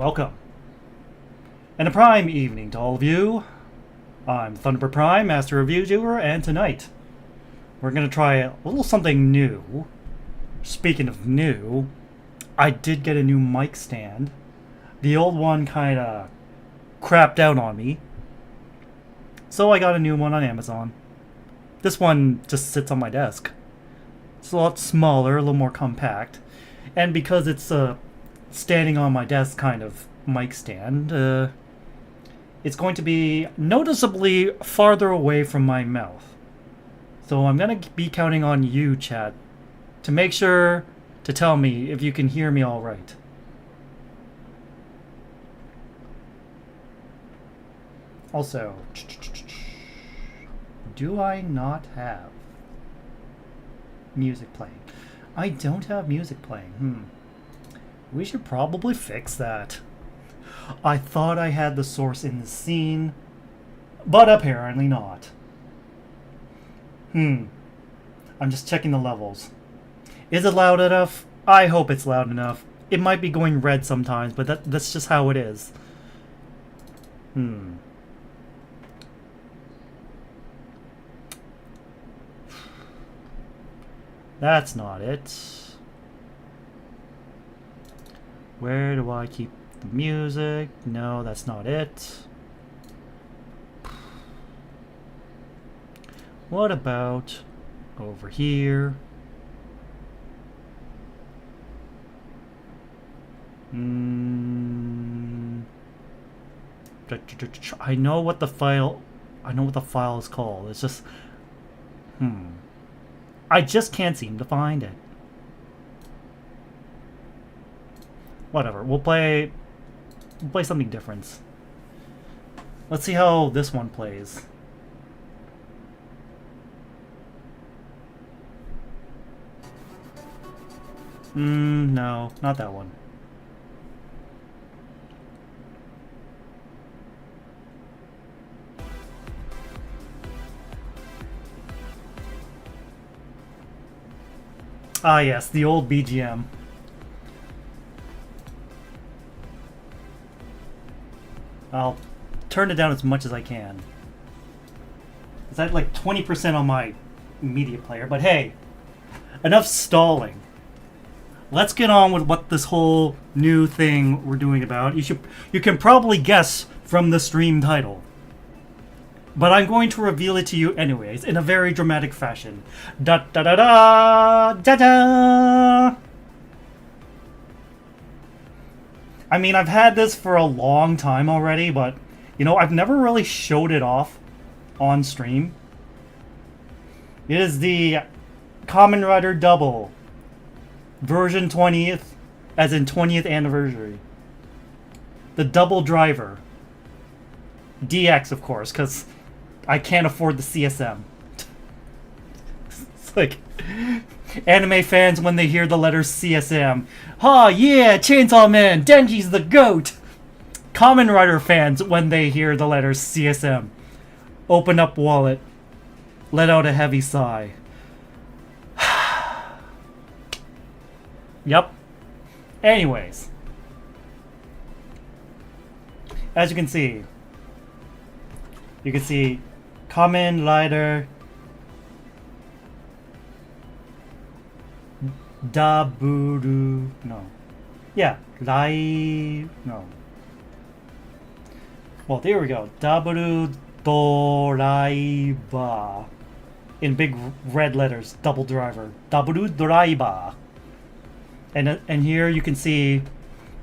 welcome. And a prime evening to all of you. I'm Thunderbird Prime, Master Review Viewer, and tonight we're going to try a little something new. Speaking of new, I did get a new mic stand. The old one kind of crapped out on me, so I got a new one on Amazon. This one just sits on my desk. It's a lot smaller, a little more compact, and because it's standing on my desk kind of mic stand, it's going to be noticeably farther away from my mouth. So I'm going to be counting on you, chat, to make sure to tell me if you can hear me all right. Also, do I not have music playing? I don't have music playing. We should probably fix that. I thought I had the source in the scene, but apparently not. I'm just checking the levels. Is it loud enough? I hope it's loud enough. It might be going red sometimes, but that's just how it is. That's not it. Where do I keep the music? No, that's not it. What about over here? I know what the file is called. It's just I just can't seem to find it. Whatever, we'll play something different. Let's see how this one plays. No, not that one. Ah yes, the old BGM. I'll turn it down as much as I can. It's at like 20% on my media player, but hey, enough stalling. Let's get on with what this whole new thing we're doing about. You can probably guess from the stream title, but I'm going to reveal it to you anyways in a very dramatic fashion. Da da da da da da. I mean, I've had this for a long time already, but, you know, I've never really showed it off on stream. It is the Kamen Rider Double, version 20th, as in 20th anniversary. The Double Driver. DX, of course, because I can't afford the CSM. It's like anime fans when they hear the letters CSM. Oh yeah, Chainsaw Man, Denji's the GOAT. Kamen Rider fans when they hear the letters CSM. Open up wallet. Let out a heavy sigh. Yep. Anyways. As you can see Kamen Rider Daburu, no. Yeah, no. Well, there we go. Daburu Doraiba. In big red letters, Double Driver. Daburu Doraiba. And here you can see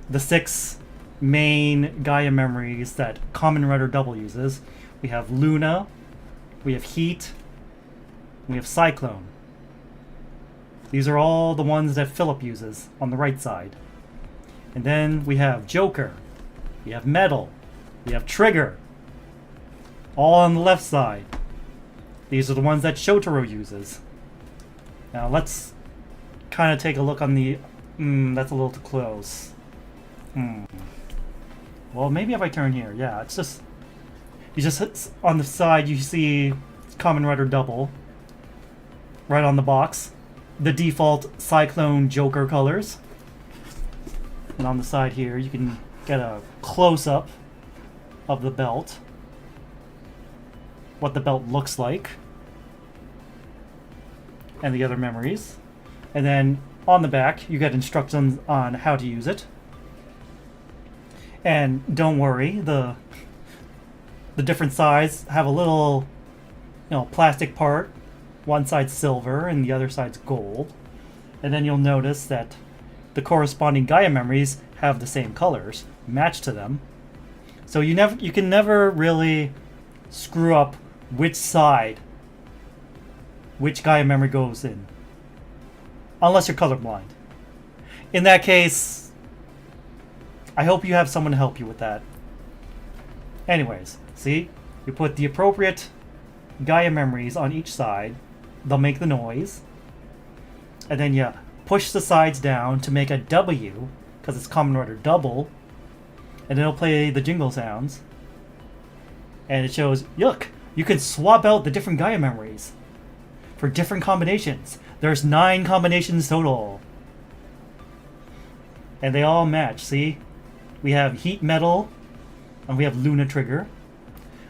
the 6 main Gaia memories that Kamen Rider Double uses. We have Luna, we have Heat, we have Cyclone. These are all the ones that Philip uses on the right side. And then we have Joker, we have Metal, we have Trigger, all on the left side. These are the ones that Shotaro uses. Now let's kind of take a look on the... that's a little too close. Well, maybe if I turn here, yeah, it's just... You just hit on the side, you see Kamen Rider Double. Right on the box. The default Cyclone Joker colors. And on the side here, you can get a close-up of the belt, what the belt looks like, and the other memories. And then on the back, you get instructions on how to use it. And don't worry, the different sides have a little, plastic part. One side's silver and the other side's gold. And then you'll notice that the corresponding Gaia memories have the same colors, matched to them. So you can never really screw up which side which Gaia memory goes in, unless you're colorblind. In that case, I hope you have someone to help you with that. Anyways, see? You put the appropriate Gaia memories on each side. They'll make the noise. And then you push the sides down to make a W, because it's Kamen Rider double. And it'll play the jingle sounds. And it shows, look, you can swap out the different Gaia memories for different combinations. There's 9 combinations total. And they all match, see? We have Heat Metal, and we have Luna Trigger.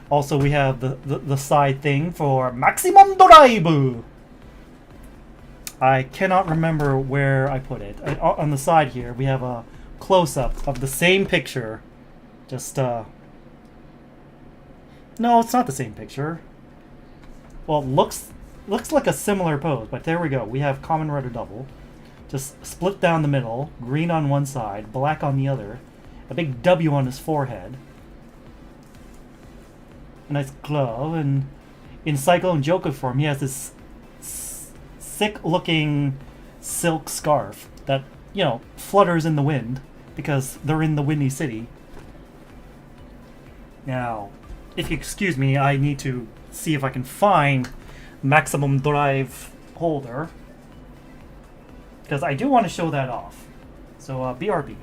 Also, we have the side thing for Maximum Drive! I cannot remember where I put it. On the side here, we have a close-up of the same picture. Just, no, it's not the same picture. Well, it looks like a similar pose, but there we go. We have Kamen Rider double. Just split down the middle, green on one side, black on the other. A big W on his forehead. A nice glove, and in Cyclone Joker form, he has this sick-looking silk scarf that, flutters in the wind because they're in the Windy City. Now, if you excuse me, I need to see if I can find Maximum Drive holder, because I do want to show that off. So, BRB.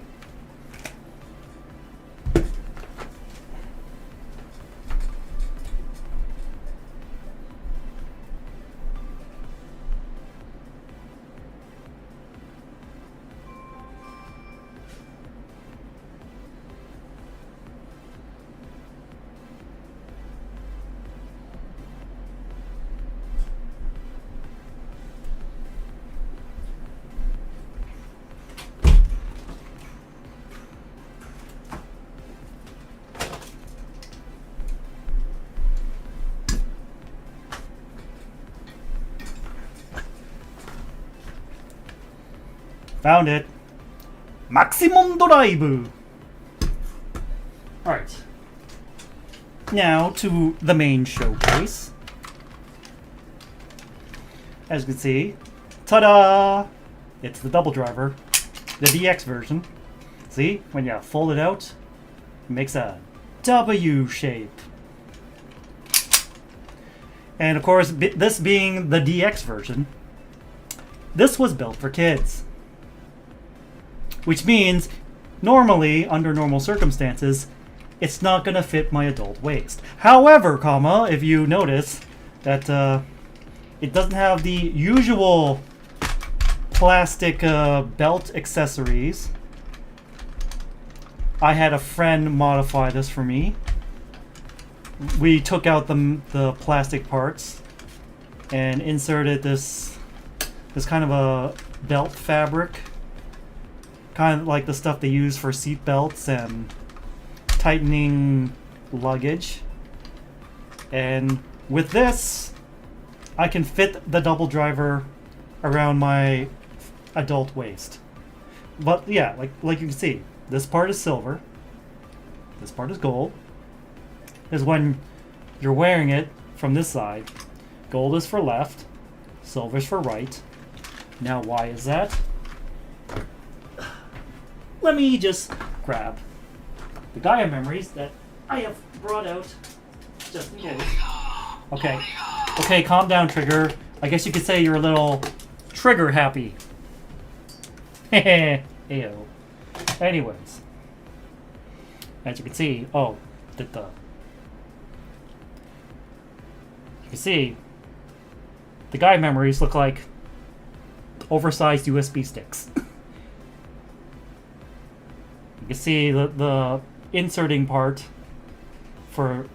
Found it. Maximum Drive! Alright. Now to the main showcase. As you can see, ta-da! It's the double driver, the DX version. See, when you fold it out, it makes a W shape. And of course, this being the DX version, this was built for kids. Which means, normally, under normal circumstances, it's not going to fit my adult waist. However, if you notice that it doesn't have the usual plastic belt accessories. I had a friend modify this for me. We took out the plastic parts and inserted this kind of a belt fabric. Kind of like the stuff they use for seat belts and tightening luggage. And with this, I can fit the double driver around my adult waist. But yeah, like you can see, this part is silver. This part is gold. Is when you're wearing it from this side. Gold is for left, silver is for right. Now why is that? Let me just grab the Gaia memories that I have brought out just in case. Okay, calm down, Trigger. I guess you could say you're a little trigger happy. Hehe, ayo. Anyways, as you can see, you can see the Gaia memories look like oversized USB sticks. You can see the inserting part for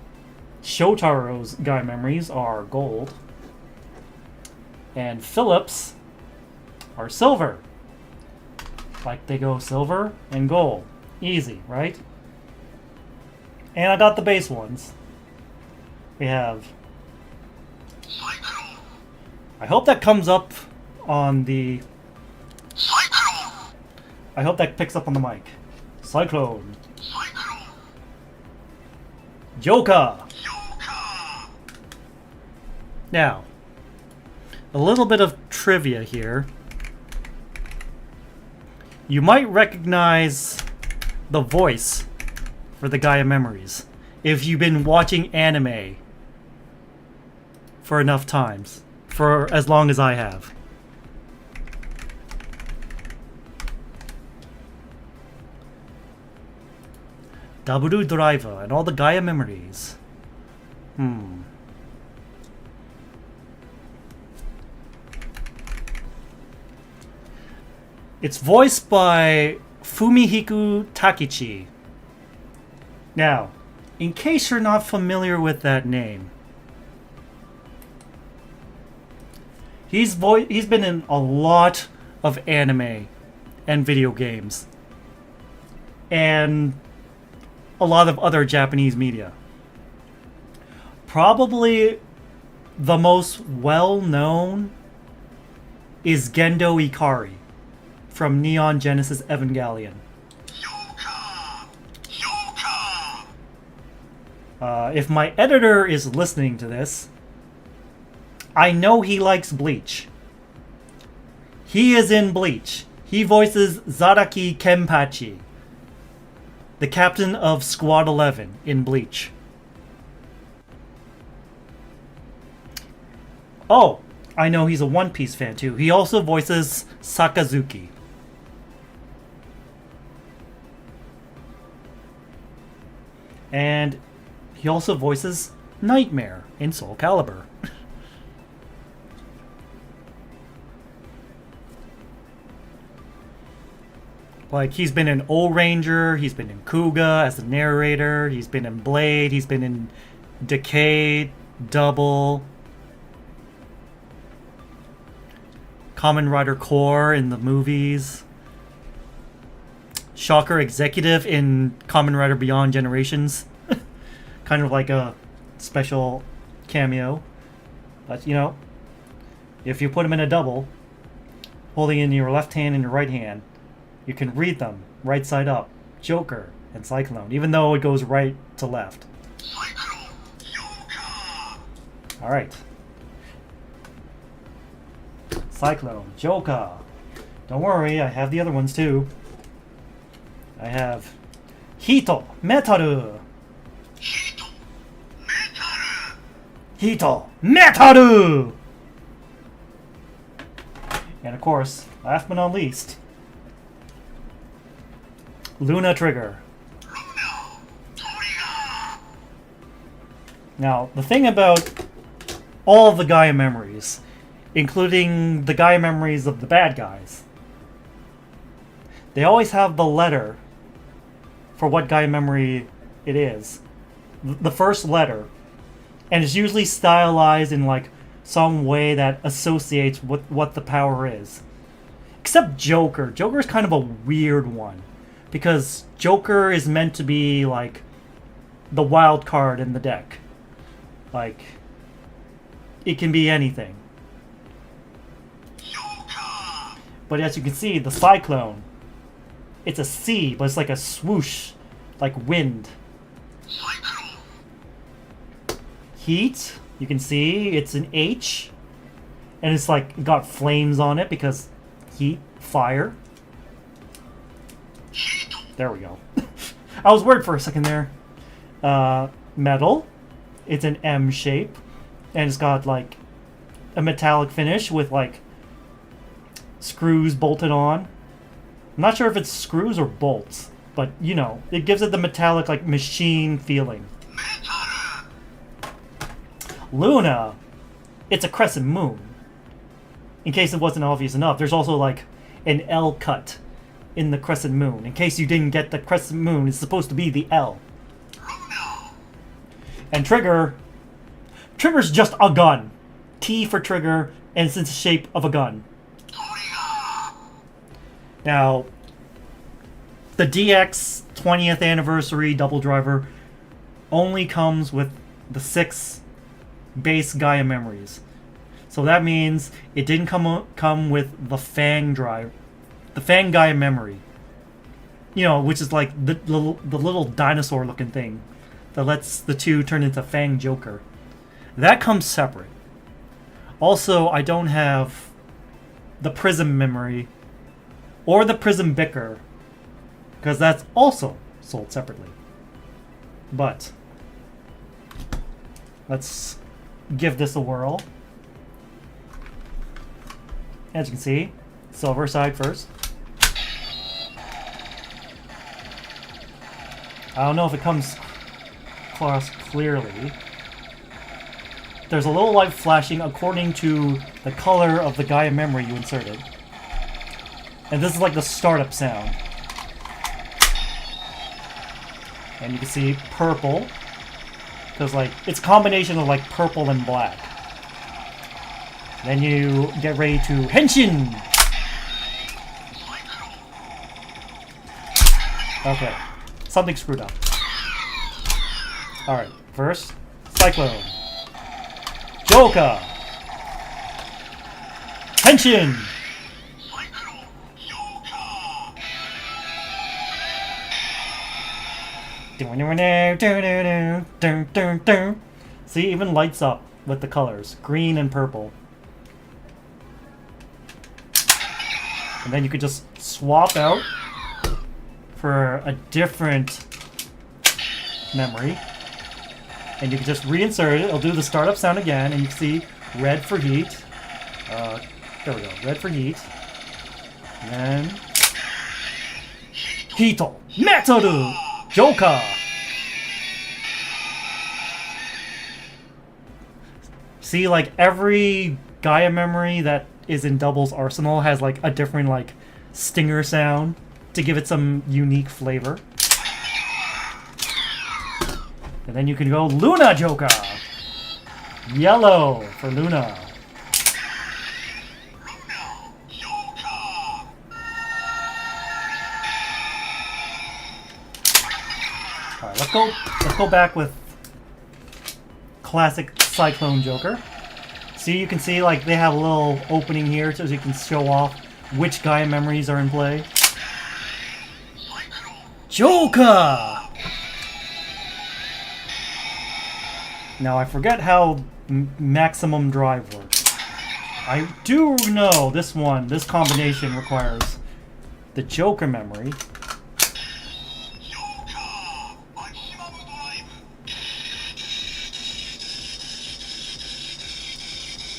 Shotaro's Gaia memories are gold. And Philip's are silver. Like they go silver and gold. Easy, right? And I got the base ones. We have... I hope that comes up on the... I hope that picks up on the mic. Cyclone. Joker. Now, a little bit of trivia here. You might recognize the voice for the Gaia memories if you've been watching anime for enough times, for as long as I have. Daburu Driver and all the Gaia memories. It's voiced by Fumihiku Takichi. Now, in case you're not familiar with that name, he's been in a lot of anime and video games and a lot of other Japanese media. Probably the most well-known is Gendo Ikari from Neon Genesis Evangelion. If my editor is listening to this, I know he likes Bleach. He is in Bleach. He voices Zaraki Kenpachi, the captain of Squad 11 in Bleach. Oh, I know he's a One Piece fan too. He also voices Sakazuki. And he also voices Nightmare in Soul Calibur. Like, he's been in O-Ranger, he's been in Kuga as the narrator, he's been in Blade, he's been in Decade, Double, Kamen Rider Core in the movies, Shocker Executive in Kamen Rider Beyond Generations. Kind of like a special cameo. But, you know, if you put them in a double, holding in your left hand and your right hand, you can read them right side up. Joker and Cyclone, even though it goes right to left. Alright. Cyclone, Joker. Don't worry, I have the other ones too. I have Hito, Metaru. Hito, Metaru! And of course, last but not least, Luna Trigger. Now, the thing about all of the Gaia memories, including the Gaia memories of the bad guys, they always have the letter for what Gaia memory it is. The first letter. And it's usually stylized in like some way that associates with what the power is. Except Joker. Joker is kind of a weird one. Because Joker is meant to be like the wild card in the deck. Like, it can be anything. But as you can see, the Cyclone, it's a C, but it's like a swoosh, like wind. Heat, you can see it's an H, and it's like got flames on it because heat, fire. There we go. I was worried for a second there. Metal, it's an M shape, and it's got like a metallic finish with like screws bolted on. I'm not sure if it's screws or bolts, but you know, it gives it the metallic like machine feeling. Luna, it's a crescent moon. In case it wasn't obvious enough, there's also like an L cut in the crescent moon. In case you didn't get, the crescent moon is supposed to be the L. And trigger's just a gun. T for trigger, and it's in the shape of a gun. Now, the DX 20th anniversary double driver only comes with the 6 base Gaia memories. So that means it didn't come with the Fang drive, the Fang Gaia memory. You know, which is like the little dinosaur looking thing that lets the two turn into Fang Joker. That comes separate. Also, I don't have the Prism memory or the Prism Bicker, because that's also sold separately. But let's give this a whirl. As you can see, silver side first. I don't know if it comes across clearly. There's a little light flashing according to the color of the Gaia memory you inserted. And this is like the startup sound. And you can see purple, because like it's a combination of like purple and black. Then you get ready to Henshin! Okay, something screwed up. Alright, first, Cyclone. Joker! Henshin! See, even lights up with the colors, green and purple. And then you could just swap out for a different memory. And you can just reinsert it. It'll do the startup sound again, and you can see red for heat. There we go, red for heat. And then Hito Metoru Joker. See, like every Gaia memory that is in Double's arsenal has like a different like stinger sound to give it some unique flavor. And then you can go Luna Joker. Yellow for Luna. Alright, let's go back with classic Cyclone Joker. See, you can see like they have a little opening here so you can show off which Gaia memories are in play. Joker! Now I forget how maximum drive works. I do know this combination requires the Joker memory.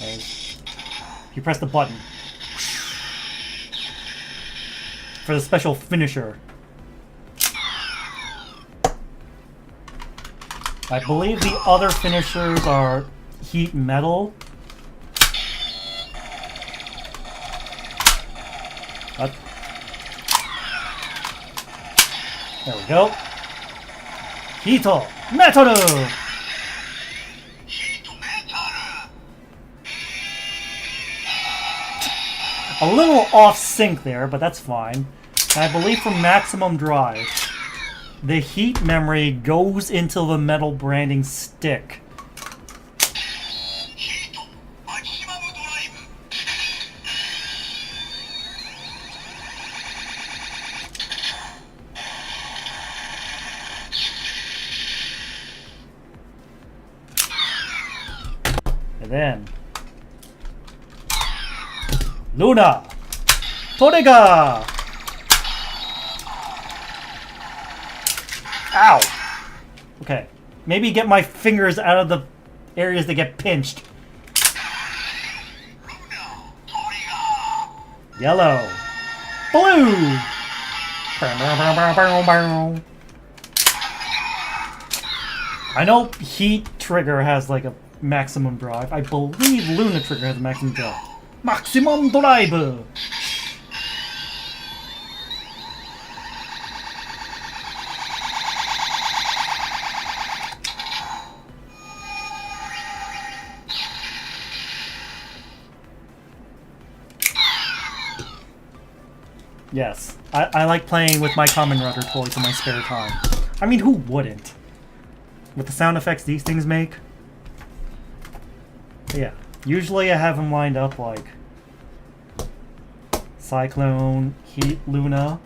And you press the button for the special finisher. I believe the other finishers are heat metal. There we go. Hito Metoru! A little off sync there, but that's fine. And I believe for maximum drive, the heat memory goes into the metal branding stick. And then Luna Torega! Ow! Okay, maybe get my fingers out of the areas that get pinched. Yellow. Blue! I know Heat Trigger has like a maximum drive. I believe Luna Trigger has a maximum drive. Maximum drive! Yes, I like playing with my Kamen Rider toys in my spare time. I mean, who wouldn't? With the sound effects these things make. Yeah, usually I have them lined up like Cyclone, Heat, Luna,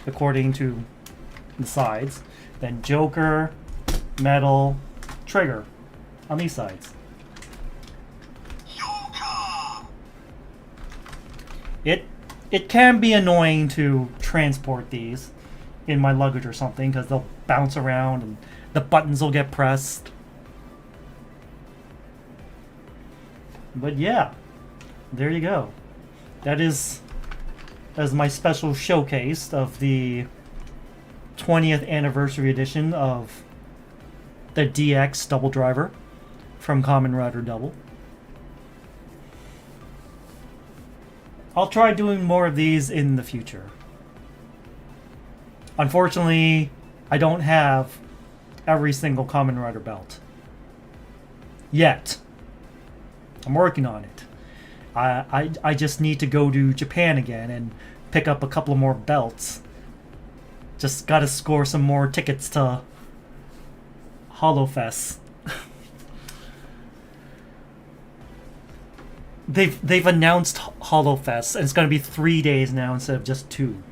according to the sides. Then Joker, Metal, Trigger on these sides. It can be annoying to transport these in my luggage or something because they'll bounce around and the buttons will get pressed. But yeah, there you go. That is my special showcase of the 20th anniversary edition of the DX Double Driver from Kamen Rider Double. I'll try doing more of these in the future. Unfortunately, I don't have every single Kamen Rider belt. Yet. I'm working on it. I just need to go to Japan again and pick up a couple more belts. Just gotta score some more tickets to HoloFest. They've announced HoloFest, and it's going to be 3 days now instead of just 2.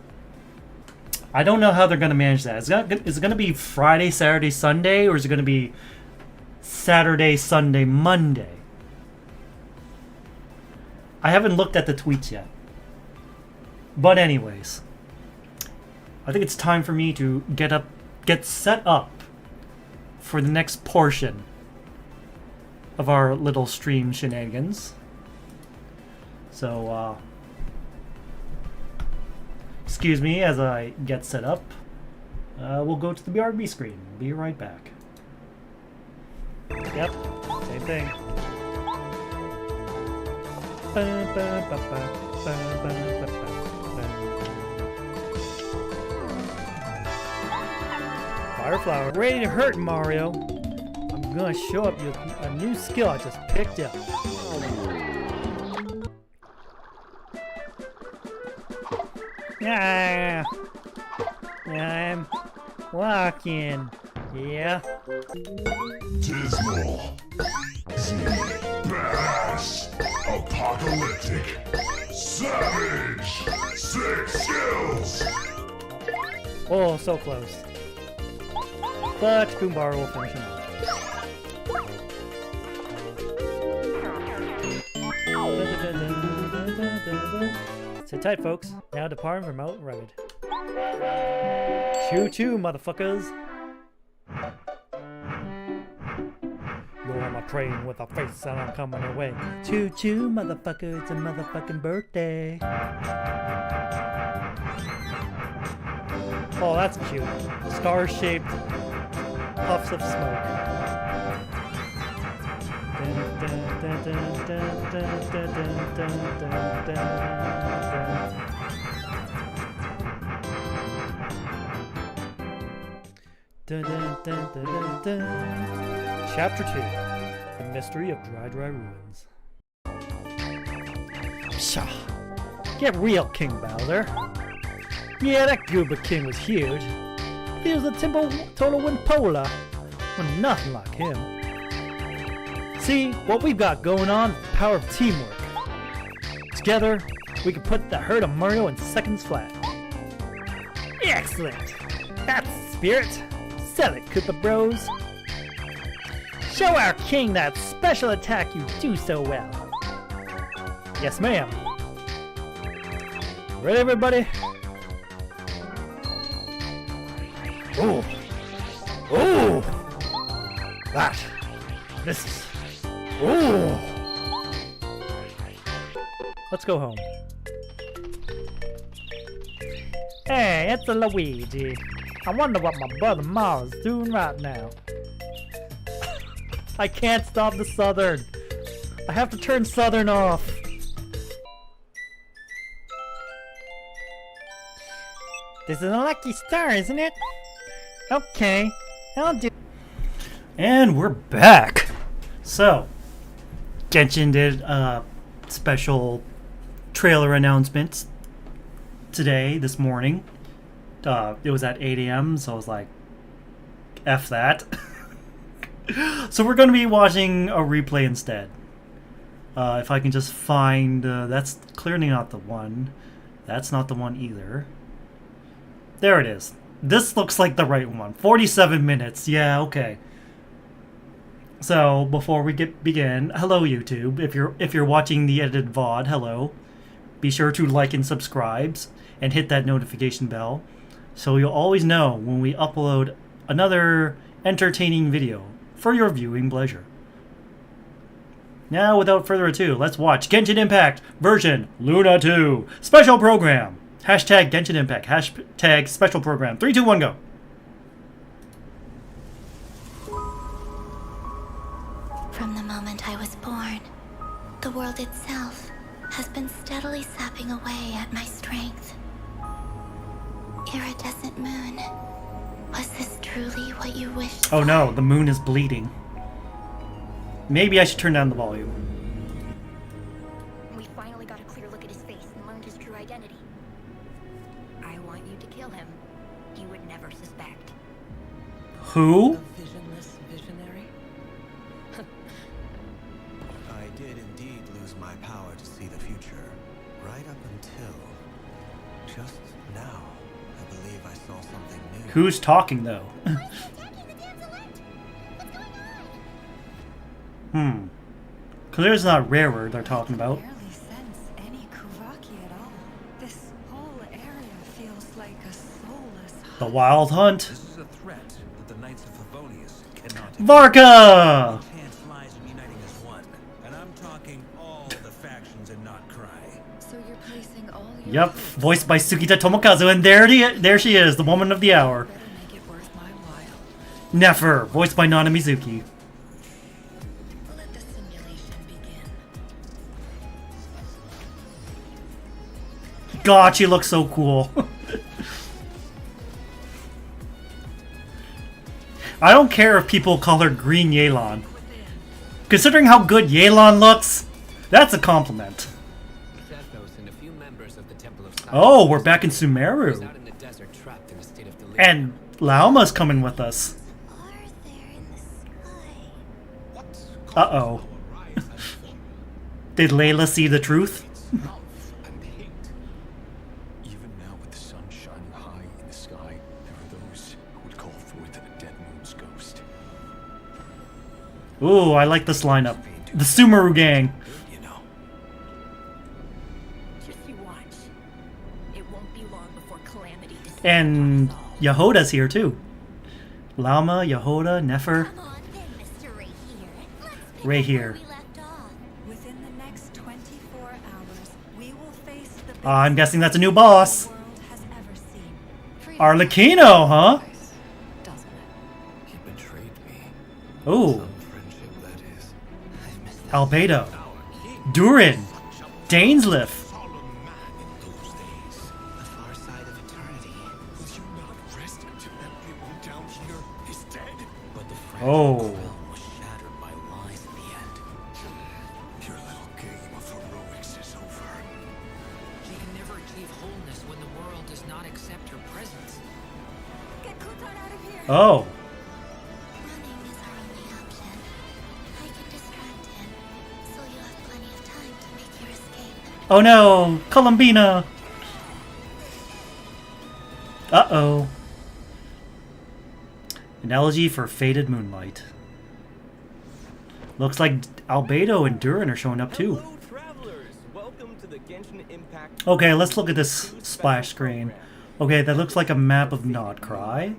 I don't know how they're going to manage that. Is it going to be Friday, Saturday, Sunday, or is it going to be Saturday, Sunday, Monday? I haven't looked at the tweets yet. But anyways, I think it's time for me to get set up for the next portion of our little stream shenanigans. So, excuse me as I get set up. We'll go to the BRB screen. Be right back. Yep, same thing. Fireflower. Ready to hurt, Mario. I'm gonna show up a new skill I just picked up. Yeah, I'm walking. Yeah. Dismal, bash, apocalyptic, savage, 6 skills. Oh, so close. But Goombara will finish him off. Sit tight, folks. Now departing from Mount Rugged. Choo-choo, motherfuckers. You're on my train with a face and I'm coming away. Choo-choo, motherfucker. It's a motherfucking birthday. Oh, that's cute. Star-shaped puffs of smoke. Chapter 2: The Mystery of Dry Ruins. Pshaw. Get real, King Bowser. Yeah, that Gooba King was huge. He was a total Wimpola. Well, nothing like him. See, what we've got going on is the power of teamwork. Together, we can put the herd of Mario in seconds flat. Excellent! That's the spirit! Sell it, Koopa Bros! Show our king that special attack you do so well! Yes, ma'am! Ready, everybody? Ooh! Ooh! This is... Ooh! Let's go home. Hey, it's a Luigi. I wonder what my brother Mario's doing right now. I can't stop the Southern. I have to turn Southern off. This is a lucky star, isn't it? Okay, I'll do. And we're back. So, Genshin did a special trailer announcement this morning. It was at 8 a.m., so I was like, F that. So we're going to be watching a replay instead. If I can just find... that's clearly not the one. That's not the one either. There it is. This looks like the right one. 47 minutes. Yeah, okay. So, before we begin, hello YouTube. If you're watching the edited VOD, hello. Be sure to like and subscribe and hit that notification bell so you'll always know when we upload another entertaining video for your viewing pleasure. Now, without further ado, let's watch Genshin Impact version Luna 2 special program. Hashtag Genshin Impact. Hashtag special program. 3, 2, 1, go. From the moment I was born, the world itself has been steadily sapping away at my strength. Iridescent moon, was this truly what you wished Oh for? no, the moon is bleeding. Maybe I should turn down the volume. We finally got a clear look at his face and learned his true identity. I want you to kill him. He would never suspect. Who? A visionless visionary? I did indeed lose my power to see the future. Right up until... just now, I believe I saw something new. Who's talking though? Clear it's not rarer they're talking about. I barely sense any Kuvaki at all. This whole area feels like a soulless The Wild Hunt. This is a threat that the Knights of Favonius cannot Varka! chance lies in uniting as one. And I'm talking all the factions and not cry. So you're placing all your Yep, voiced by Tsukita Tomokazu, and there she is, the woman of the hour. better make it worth my while. Nefer, voiced by Nana Mizuki. Let the simulation begin. God, she looks so cool. I don't care if people call her Green Yelan. Considering how good Yelan looks, that's a compliment. Oh, we're back in Sumeru. And Lauma's coming with us. Are there in the sky? Uh-oh. Did Layla see the truth? And hate. Even now, with the sun shining high in the sky, there are those who would call forth a dead moon's ghost. Ooh, I like this lineup. The Sumeru gang. You know, Just you watch. It won't be long before calamity descends And upon us all. Yehoda's here too. Lauma, Yehoda, Nefer. Come on then, Mr. Ray here. Let's pick Ray up here. where we left off. Within the next 24 hours, we will face the biggest I'm guessing that's a new boss. the world has ever seen. Arlecchino, huh? Doesn't it? He betrayed me. Ooh. Some friendship, that is. I missed that. Albedo. Durin. Dainsliff. Solemn man in those days. The far side of eternity. Will you not rest until everyone down here is dead? But the Oh. fragile realm was shattered by lies in the end. Your little game of heroics is over. She can never achieve wholeness when the world does not accept her presence. Get Kutan out of here! Oh. Running is our only option. I can distract him, so you have plenty of time to make your escape. Oh no, Columbina. Uh-oh. An elegy for faded moonlight. Looks like Albedo and Durin are showing up too. Hello, travelers. Welcome to the Genshin Impact. Okay, let's look at this splash screen. Okay, that looks like a map of Notcry.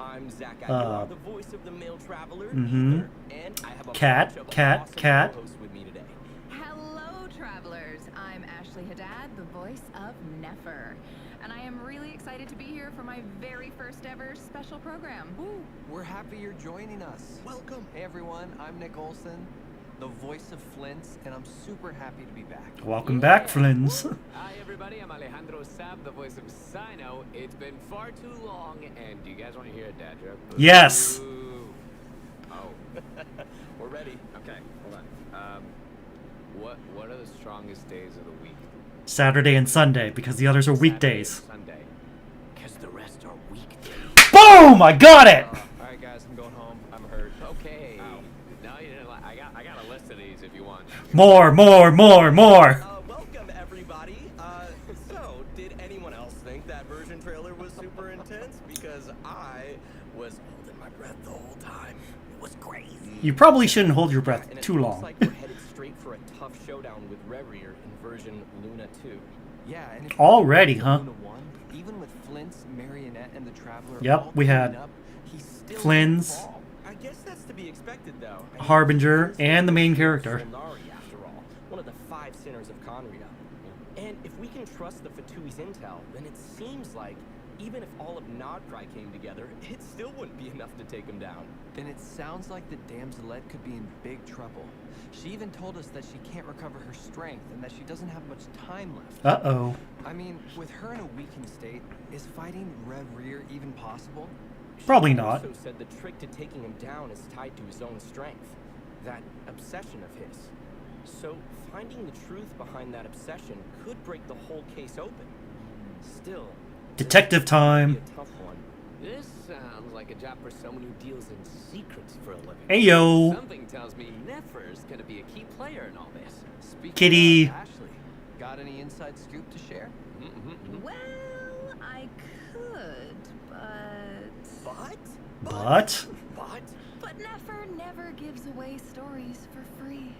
I'm Zach Aguilar, the voice of the male traveler. mhm. Ether, and I have a Cat, bunch of cat, awesome cat. co-hosts with me today. Hello, travelers. I'm Ashley Haddad, the voice of Nefer. And I am really excited to be here for my very first ever special program. We're happy you're joining us. Welcome. Hey everyone, I'm Nick Olson, the voice of Flint's, and I'm super happy to be back. Welcome back, Flins. Hi everybody, I'm Alejandro Sab, the voice of Sino. It's been far too long, and do you guys want to hear a dad joke? Yes. Ooh. Oh. We're ready. Okay, hold on. What are the strongest days of the week? Saturday and Sunday, because the others are weekdays. Sunday. Because the rest are weekdays. Boom! I got it! Alright guys, I'm going home. I'm hurt. Okay. No, you didn't. I got a list of these if you want. More! Welcome everybody. So, did anyone else think that version trailer was super intense? Because I was holding my breath the whole time. It was crazy. You probably shouldn't hold your breath And it too looks long. like we're headed straight for a tough showdown with Reverie in version Luna 2. Yeah, and if Already, huh? Luna 1, even with Flint's Marionette and the Traveler Yep, all we had cleaned up, he still Flynn's, didn't fall. I guess that's to be expected, though. I mean, Harbinger, this and the main is character. Solnari, after all, one of the 5 sinners of Conria. And if we can trust the Fatui's intel, then it seems like even if all of Nodcry came together, it still wouldn't be enough to take him down. Then it sounds like the Damselette could be in big trouble. She even told us that she can't recover her strength and that she doesn't have much time left. Uh-oh. I mean, with her in a weakened state, is fighting Rev Rear even possible? Probably She not. also said the trick to taking him down is tied to his own strength, that obsession of his. So finding the truth behind that obsession could break the whole case open. Still, Detective this time. could be a tough one. This sounds like a job for someone who deals in secrets for a living. Ayo. Something tells me Nefer's gonna be a key player in all this. Speaking Kitty. of Ashley, got any inside scoop to share? Well, I could, but... But? But Nefer never gives away stories for free.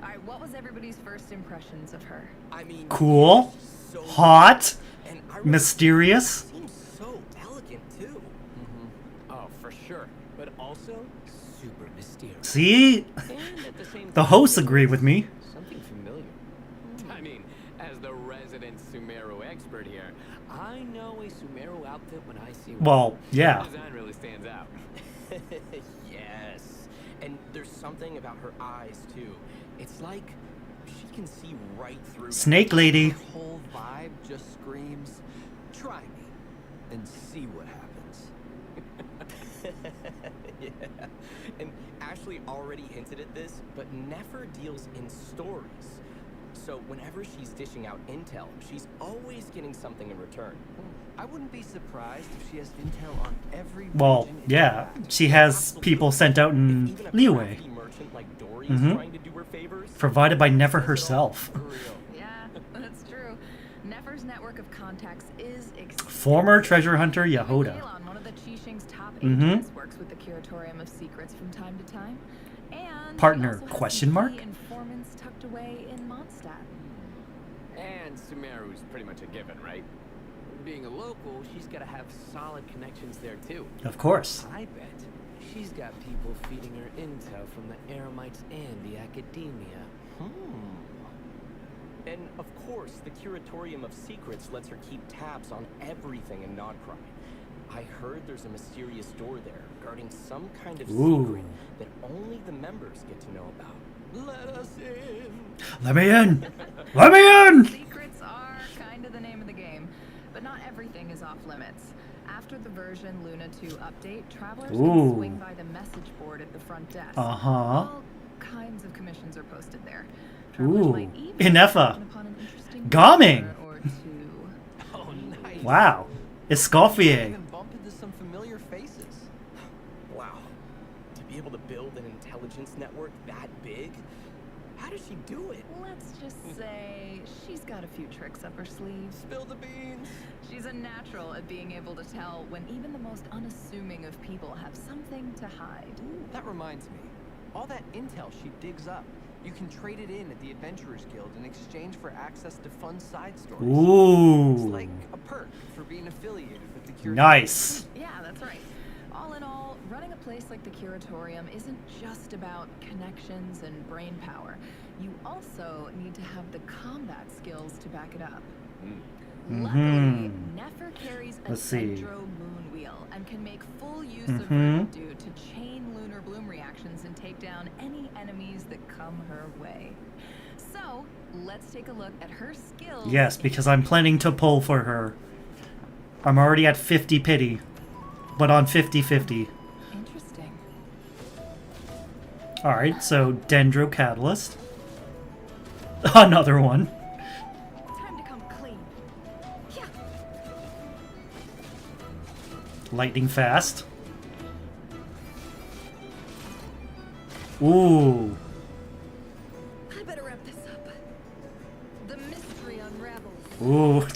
Alright, what was everybody's first impressions of her? I mean, Cool. so Hot. and I remember Mysterious. she seems so elegant too. Oh, for sure. But also super mysterious. See? And at the same The time, hosts there's agree with me. Something familiar. I mean, as the resident Sumeru expert here, I know a Sumeru outfit when I see one. Well, yeah. The design really stands out. Yes. And there's something about her eyes too. It's like she can see right through them. Snake lady. Her whole vibe just screams, try me, and see what happens. Yeah. And Ashley already hinted at this, but Nefer deals in stories. So whenever she's dishing out intel, she's always getting something in return. I wouldn't be surprised if she has intel on every Well, region in yeah. fact. She has people sent out in Even a leeway. crafty merchant like Dory Mhm. is trying to do her favors. Provided by Nefer herself. For real. Yeah, that's true. Nefer's network of contacts is extensive. Former treasure hunter Yehoda. Kalon, one of the Qixing's top Mhm. agents, works with the Curatorium of Secrets from time to time. And Partner, he also has question some mark? key informants tucked away in Mondstadt. And Sumeru's pretty much a given, right? Being a local, she's got to have solid connections there too. Of course. I bet she's got people feeding her intel from the Eremites and the academia. And of course, the Curatorium of Secrets lets her keep tabs on everything in Nodcry. I heard there's a mysterious door there guarding some kind of Ooh. secret that only the members get to know about. Let us in! Let me in! Let me in! Secrets are kind of the name of the game, but not everything is off limits. After the version Luna 2 update, travelers Ooh. can swing by the message board at the front desk. Uh-huh. All kinds of commissions are posted there. Travelers Ooh. might even Inefa. stumble upon an interesting Gaming. feature or two. Oh, nice. Wow. I Escoffier. even bump into some familiar faces. Wow. To be able to build an intelligence network that big? How does she do it? Let's just say she's got a few tricks up her sleeve. Spill the beans. She's a natural at being able to tell when even the most unassuming of people have something to hide. That reminds me. All that intel she digs up, you can trade it in at the Adventurers Guild in exchange for access to fun side stories. It's Ooh. like a perk for being affiliated with the Curatorium. Nice. Yeah, that's right. All in all, running a place like the Curatorium isn't just about connections and brain power. You also need to have the combat skills to back it up. Luckily, Nefer carries a Let's see. Dendro moon wheel and can make full use of Mhm. Verdue to chain lunar bloom reactions and take down any enemies that come her way. So, let's take a look at her skills. Yes, because I'm planning to pull for her. I'm already at 50 pity, but on 50-50. Interesting. Alright, so Dendro Catalyst. Another one. Lightning fast. Ooh. I better wrap this up. The mystery unravels. Ooh.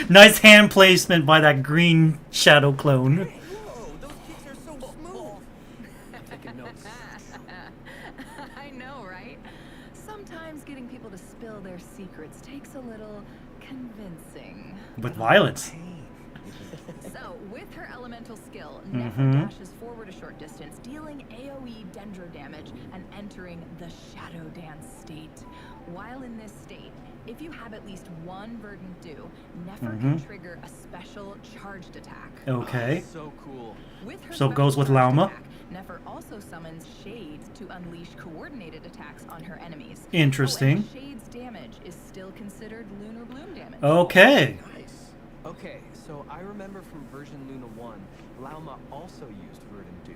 Nice hand placement by that green shadow clone. Whoa, those kicks are so smooth. Taking notes. I know, right? Sometimes getting people to spill their secrets takes a little convincing. With violence. So, with her elemental skill, Mhm. Nefer dashes forward a short distance, dealing AoE dendro damage and entering the Shadow Dance state. While in this state, if you have at least one Verdant Dew, Nefer can trigger a special charged attack. Okay. So cool. With her So it goes with special charged Lauma. attack, Nefer also summons Shades to unleash coordinated attacks on her enemies. Interesting. Oh, and Shades damage is still considered Lunar Bloom damage. Okay. Nice. Okay, so I remember from version Luna 1, Lauma also used Verdant Dew,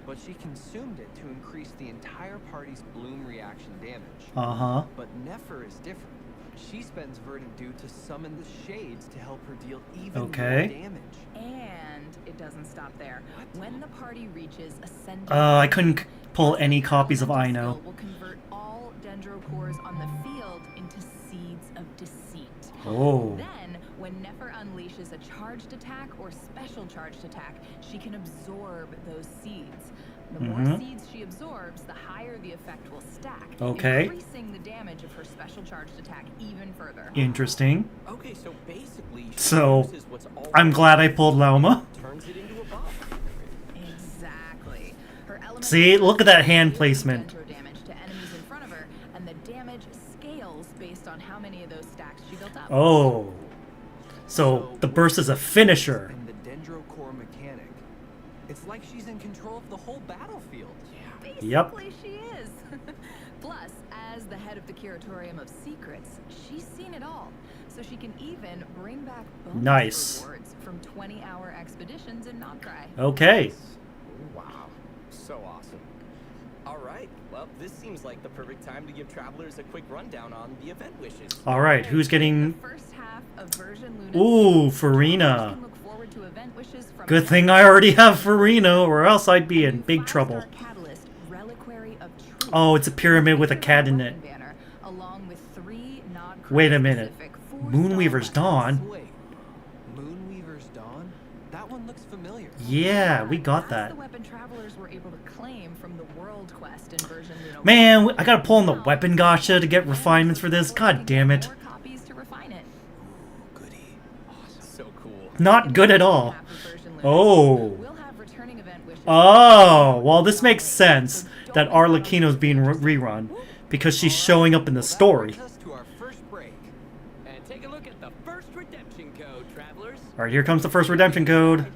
but she consumed it to increase the entire party's bloom reaction damage. Uh-huh. But Nefer is different. She spends Verdant Dew to summon the Shades to help her deal even Okay. more damage. And it doesn't stop there. When the party reaches Ascendant, I couldn't pull any copies of Ino. will convert all dendro cores on the field into seeds of deceit. Oh. Then, when Nefer unleashes a charged attack or special charged attack, she can absorb those seeds. The more seeds she absorbs, the higher the effect will stack, Okay. increasing the damage of her special charged attack even further. Interesting. Okay, so basically, she So, uses what's already I'm glad I pulled Lauma. turns it into a bomb. Exactly. Her elemental See, look at that hand deals placement. dendro damage to enemies in front of her, and the damage scales based on how many of those stacks she built up. Oh. So, the burst is a finisher. And the Dendro Core mechanic. It's like she's in control of the whole battlefield. Yep. Basically, she is. Plus, as the head of the Curatorium of Secrets, she's seen it all. So she can even bring back bonus Nice. rewards from 20-hour expeditions in Noctri. Okay. Wow, so awesome. All right, well, this seems like the perfect time to give travelers a quick rundown on the event wishes. Alright, who's getting... The first half of version Luna Ooh, 2, Farina. travelers can look forward to event wishes from Good thing I already have Farina, or else I'd be in big trouble. Catalyst, Reliquary of Truth, Oh, it's a pyramid with a cat in it. banner, along with 3 Wait a minute. specific Moonweaver's Dawn? Wait, Moonweaver's Dawn? That one looks familiar. Yeah, we got that. the weapon travelers were able to claim from the World Quest in version Luna Man, I gotta pull in the weapon gacha to get refinements for this. God damn it. more copies to refine it. So cool. Not good at all. Oh. We'll have returning event wishes. Oh, well, this makes sense that Arlecchino's being rerun because she's showing up in the story. Brings us to our first break. And take a look at the first redemption code, travelers. Alright, here comes the first redemption code.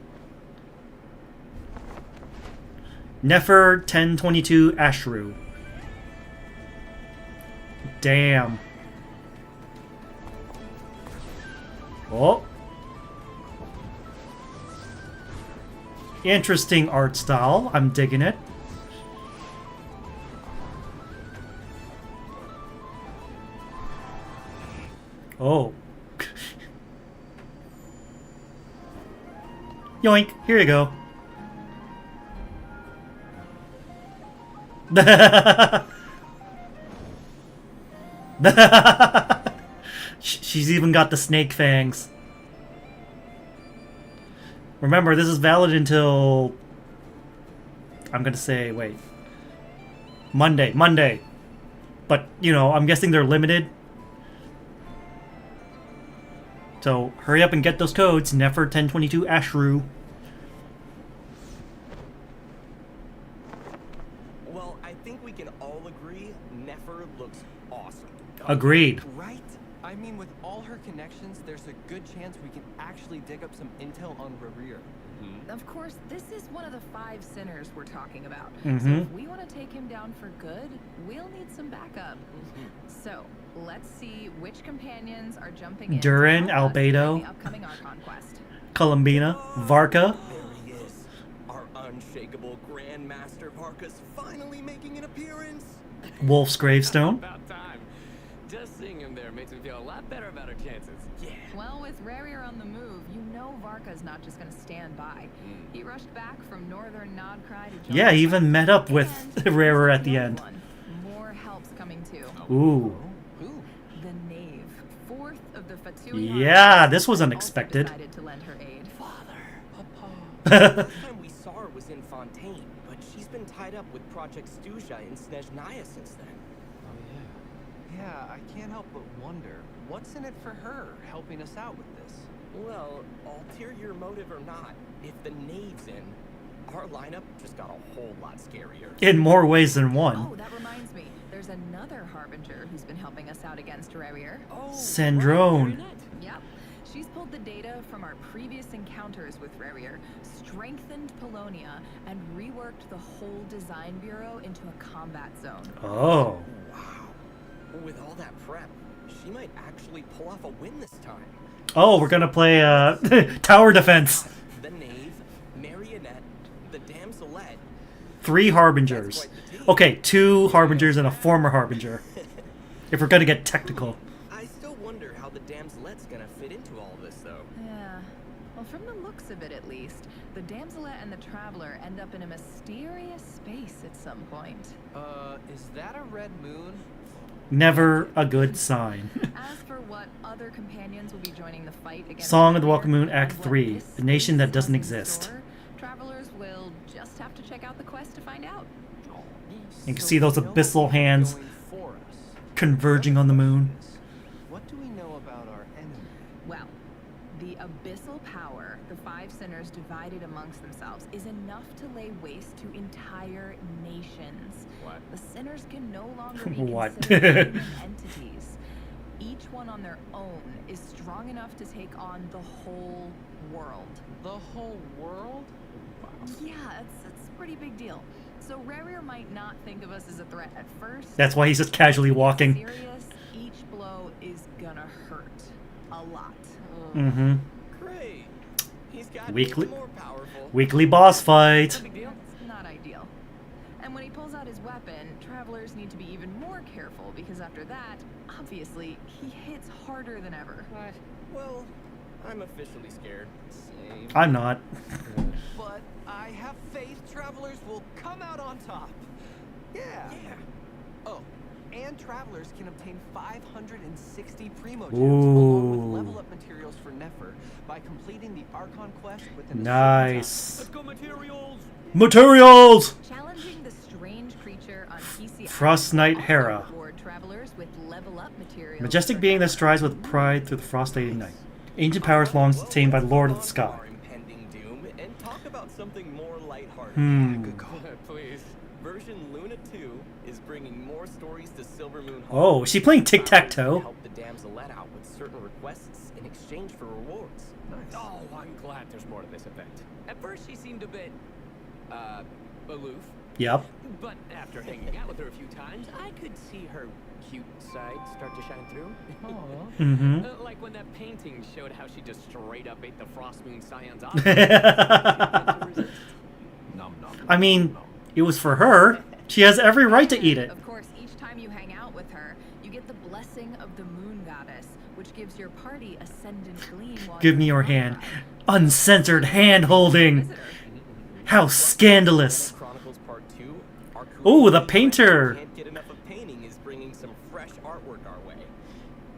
Nefer 1022 Ashru. Damn. Oh. Interesting art style. I'm digging it. Oh. Yoink. Here you go. She's even got the snake fangs. Remember, this is valid until... I'm gonna say, wait. Monday. But, you know, I'm guessing they're limited. So, hurry up and get those codes. Nefer 1022 Ashru. Well, I think we can all agree Nefer looks awesome. Agreed. Right? I mean, with all her connections, there's a good chance we can actually dig up some intel on Rerir. Of course, this is one of the 5 sinners we're talking about. So Mhm. if we want to take him down for good, we'll need some backup. So let's see which companions are jumping in. to Durin, help us during Albedo. the upcoming Archon quest. Columbina. Varka. There he is. Our unshakable Grandmaster Varka's finally making an appearance. Wolf's Gravestone. About time. Just seeing him there makes me feel a lot better about our chances. Yeah. Well, with Rarier on the move, you know Varka's not just gonna stand by. He rushed back from northern Nodcry to join Yeah, he the even fight. met up with And Rarer at the the other end. one, more help's coming too. Ooh. The Knave, fourth of the Fatui Yeah, this was also unexpected. decided to lend her aid. The last time we saw her was in Fontaine, but she's been tied up with Project Stuja in Snezhnaya since then. Yeah, I can't help but wonder, what's in it for her helping us out with this? Well, ulterior motive or not, if the Knave's in, our lineup just got a whole lot scarier. In more ways than one. Oh, that reminds me. There's another Harbinger who's been helping us out against Rarier. Syndrome. Yep. She's pulled the data from our previous encounters with Rarier, strengthened Polonia, and reworked the whole design bureau into a combat zone. Oh. Wow. With all that prep, she might actually pull off a win this time. Oh, we're gonna play tower defense. The Knave, Marionette, the Damselette. 3 Harbingers. Okay, 2 Harbingers and a former Harbinger. If we're gonna get technical. I still wonder how the Damselette's gonna fit into all this, though. Yeah. Well, from the looks of it at least, the Damselette and the Traveler end up in a mysterious space at some point. Is that a red moon? Never a good sign. As for what other companions will be joining the fight against Song of the Rarier Welcome Moon, and Act what 3. this The nation that space doesn't has in exist. store, travelers will just have to check out the quest to find out. You can see those abyssal hands converging on the moon. What do we know about our enemy? Well, the abyssal power the 5 sinners divided amongst themselves is enough to lay waste to entire nations. What? The sinners can no longer be What? considered human entities. Each one on their own is strong enough to take on the whole world. The whole world? Yeah, it's a pretty big deal. So Rarier might not think of us as a threat at first. That's why he's just casually walking. Serious, each blow is gonna hurt a lot. Mm-hmm. Great. He's got Weekly, more powerful. weekly boss fight. It's not ideal. And when he pulls out his weapon, travelers need to be even more careful because after that, obviously, he hits harder than ever. Well, I'm officially scared. Same. I'm not. But I have faith travelers will come out on top. Yeah. Oh, and travelers can obtain 560 primo gems along with level up materials for Nefer by completing the Archon quest within a Nice. certain time. Let's go materials. Materials! Challenging the strange creature on PC Frost Knight Hera. reward travelers with level up materials. Majestic being that strides with pride through the frost lady night. Ancient powers long attained by the Lord of the Sky. Our impending doom and talk about something more lighthearted. Good call. Please. Version Luna 2 is bringing more stories to Silver Moon. Oh, is she playing tic-tac-toe? Help the Damselette out with certain requests in exchange for rewards. Nice. Oh, I'm glad there's more to this event. At first, she seemed a bit, aloof. Yep. But after hanging out with her a few times, I could see her cute side start to shine through. Mhm. Like when that painting showed how she just straight up ate the Frost Moon Scion's eye. I mean, it was for her. She has every right to eat it. Of course, each time you hang out with her, you get the blessing of the Moon Goddess, which gives your party ascendant gleam while Give me your hand. Uncensored hand holding. How scandalous. Chronicles Part 2. Our Oh, the painter. Can't get enough of painting is bringing some fresh artwork our way.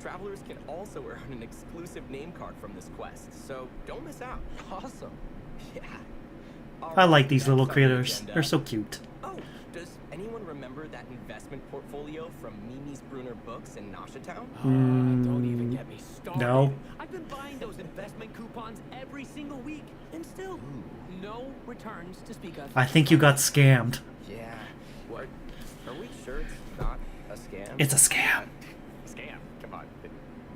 Travelers can also earn an exclusive name card from this quest, so don't miss out. Awesome. Yeah. I like these little critters. They're so cute. Oh, does anyone remember that investment portfolio from Mimi's Brunner Books in Nashatown? Don't even get me started. No. I've been buying those investment coupons every single week, and still no returns to speak of. I think you got scammed. Yeah. What? Are we sure it's not a scam? It's a scam. Scam? Come on.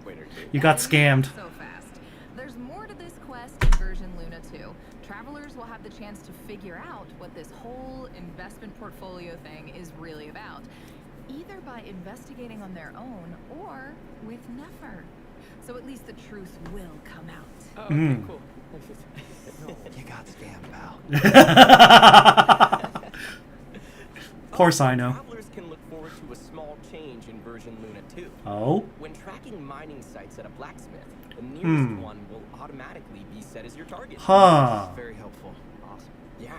Wait or two. You got scammed. So fast. There's more to this quest in version Luna 2. Travelers will have the chance to figure out what this whole investment portfolio thing is really about, either by investigating on their own or with Nefer. So at least the truth will come out. Oh, okay, cool. You got scammed, pal. Of course I know. Travelers can look forward to a small change in version Luna 2. Oh? When tracking at a blacksmith, the nearest one will automatically be set as your target. Huh. Very helpful. Awesome. Yeah.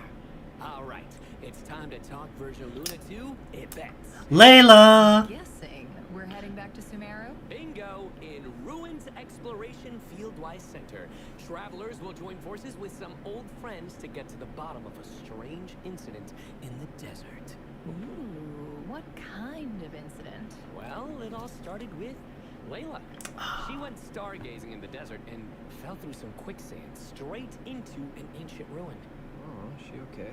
All right, it's time to talk version Luna 2 events. Layla! Guessing we're heading back to Sumeru? Bingo! In Ruins Exploration Fieldwise Center, travelers will join forces with some old friends to get to the bottom of a strange incident in the desert. Ooh, what kind of incident? Well, it all started with Layla. She went stargazing in the desert and fell through some quicksand straight into an ancient ruin. Oh, is she okay?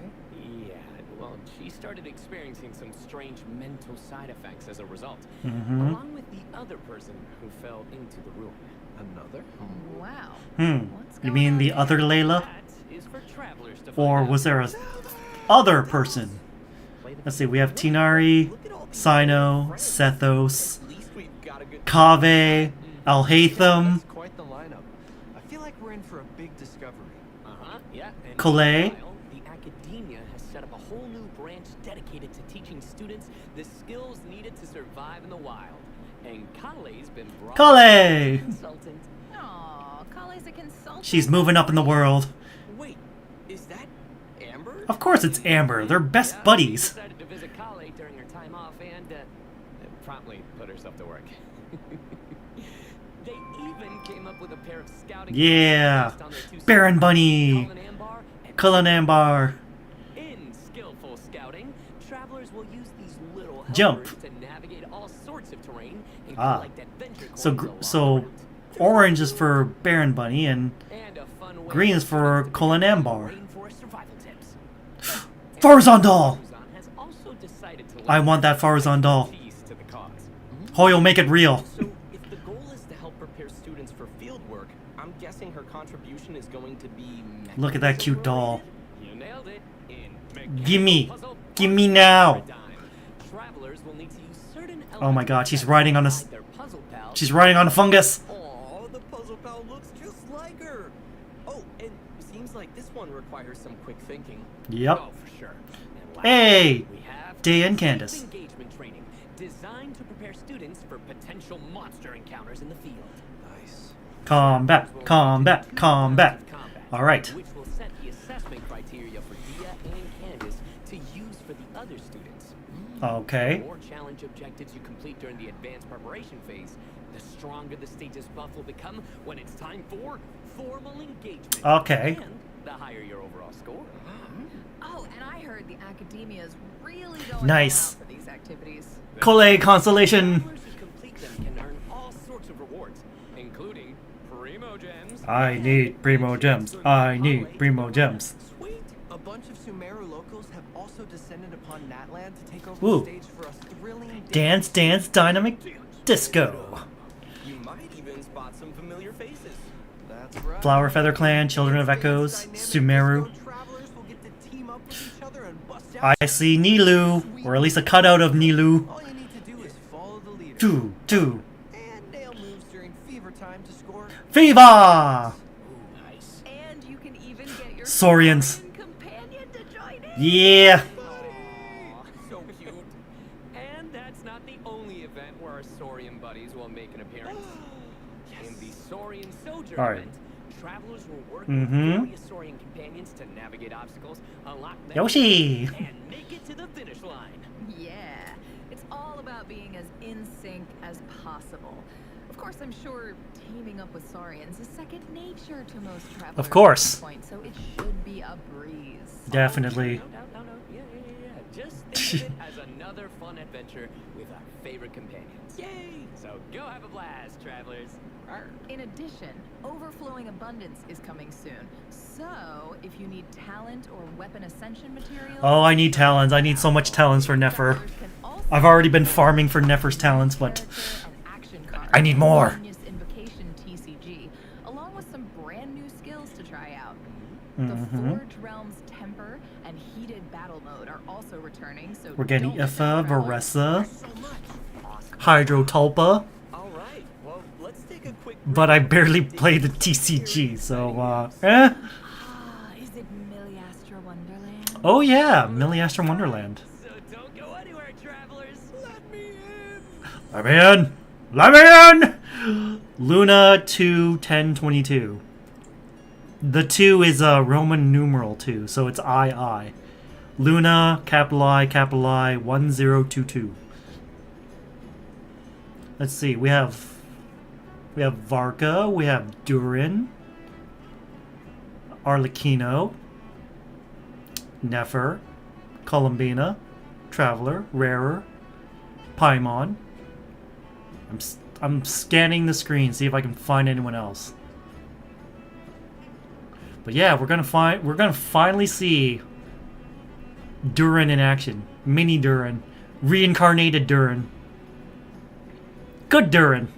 Yeah, well, she started experiencing some strange mental side effects as a result, along with the other person who fell into the ruin. Another? Wow. You mean the other Layla? That is for travelers to Or find was out. there a other person? Let's see, we have Tinari, Sino, Sethos, Kaveh, Alhaitham, That's quite the lineup. I feel like we're in for a big discovery. Yeah. And Kalei. meanwhile, the academia has set up a whole new branch dedicated to teaching students the skills needed to survive in the wild. And Kalei's been brought Kalei! as a consultant. Aw, Kale's a consultant. She's moving up in the world. Wait, is that Amber? Of course it's Amber, they're best buddies. She decided to visit Kalei during her time off and promptly put herself to work. They even came up with a pair of scouting Yeah! based on their two Baron sisters, Bunny! Cullen Ambar and Cullen Ambar. In skillful scouting, travelers will use these little Jump. helpers to navigate all sorts of terrain and Ah. collect adventure So, coins along the route. orange is for Baron Bunny and And a fun way green is for to Cullen begin Ambar. rainforest survival tips. Farazan doll! Farazan has also decided to I want that Farazan doll. expertise to the cause. Hoyle, make it real. So, if the goal is to help prepare students for field work, I'm guessing her contribution is going to be Look at that cute doll. You nailed it. In Gimme. puzzle Gimme now. paradigm, travelers will need to use certain Oh my god, elements she's that riding on a provide their puzzle pal she's riding on a fungus. Aw, the puzzle pal looks just like her. Oh, and seems like this one requires some quick thinking. Yep. Oh, for sure. And last, Hey! we have Day and safe Candace. engagement training designed to prepare students for potential monster encounters in the field. Nice. Combat, combat, combat. Alright. Which will set the assessment criteria for Dia and Candace to use for the other students. Okay. The more challenge objectives you complete during the advanced preparation phase, the stronger the stage's buff will become when it's time for formal engagement. Okay. And the higher your overall score. Oh, and I heard the academia's really going Nice. all out for these activities. Collet Constellation. Travelers who complete them can earn all sorts of rewards, including Primo Gems. I need Primo Gems. I need Primo Gems. Sweet. A bunch of Sumeru locals have also descended upon Natland to take over Ooh. the stage for a thrilling Dance, dance, dynamic disco. You might even spot some familiar faces. That's right. Flower Feather Clan, Children of Echoes, Sumeru. Travelers will get to team up with each other and bust out. I see Nilu, or at least a cutout of Nilu. All you need to do is follow the leader. Two. And nail moves during fever time to score. Viva! Nice. And you can even get your Saurians. Saurian companion to join in. Yeah. Aw, so cute. And that's not the only event where our Saurian buddies will make an appearance. In the Saurian Sojourn All right. event, travelers will work Mhm. with various Saurian companions to navigate obstacles, unlock them, Yoshi. and make it to the finish line. Yeah, it's all about being as in sync as possible. Of course, I'm sure teaming up with Saurians is second nature to most travelers. Of course. At this point, so it should be a breeze. Definitely. No. Yeah. Just think of it as another fun adventure with our favorite companions. Yay! So go have a blast, travelers. In addition, overflowing abundance is coming soon. So, if you need talent or weapon ascension materials, Oh, I need talents. I need so much talents for Nefer. travelers can also I've already been farming for Nefer's talents, but character and action cards I need more. Genius Invocation TCG, along with some brand new skills to try out. Mhm. The Forge Realm's Temper and Heated Battle Mode are also returning, so We're getting don't miss Ifa, out on Varessa, So much. Hydro Tulpa, All right. Well, let's take a quick. but I barely play the TCG, so eh. Ah, is it Miliastra Wonderland? Oh yeah, Miliastra Wonderland. So don't go anywhere, travelers. Let me in. Let me in! Let me in! Luna 2-10-22. The 2 is a Roman numeral 2, so it's II. Luna, capital I, 1022. Let's see, we have Varka, we have Durin, Arlecchino, Nefer, Columbina, Traveler, Rarer, Paimon. I'm scanning the screen, see if I can find anyone else. But yeah, we're gonna finally see Durin in action. Mini Durin. Reincarnated Durin. Good Durin.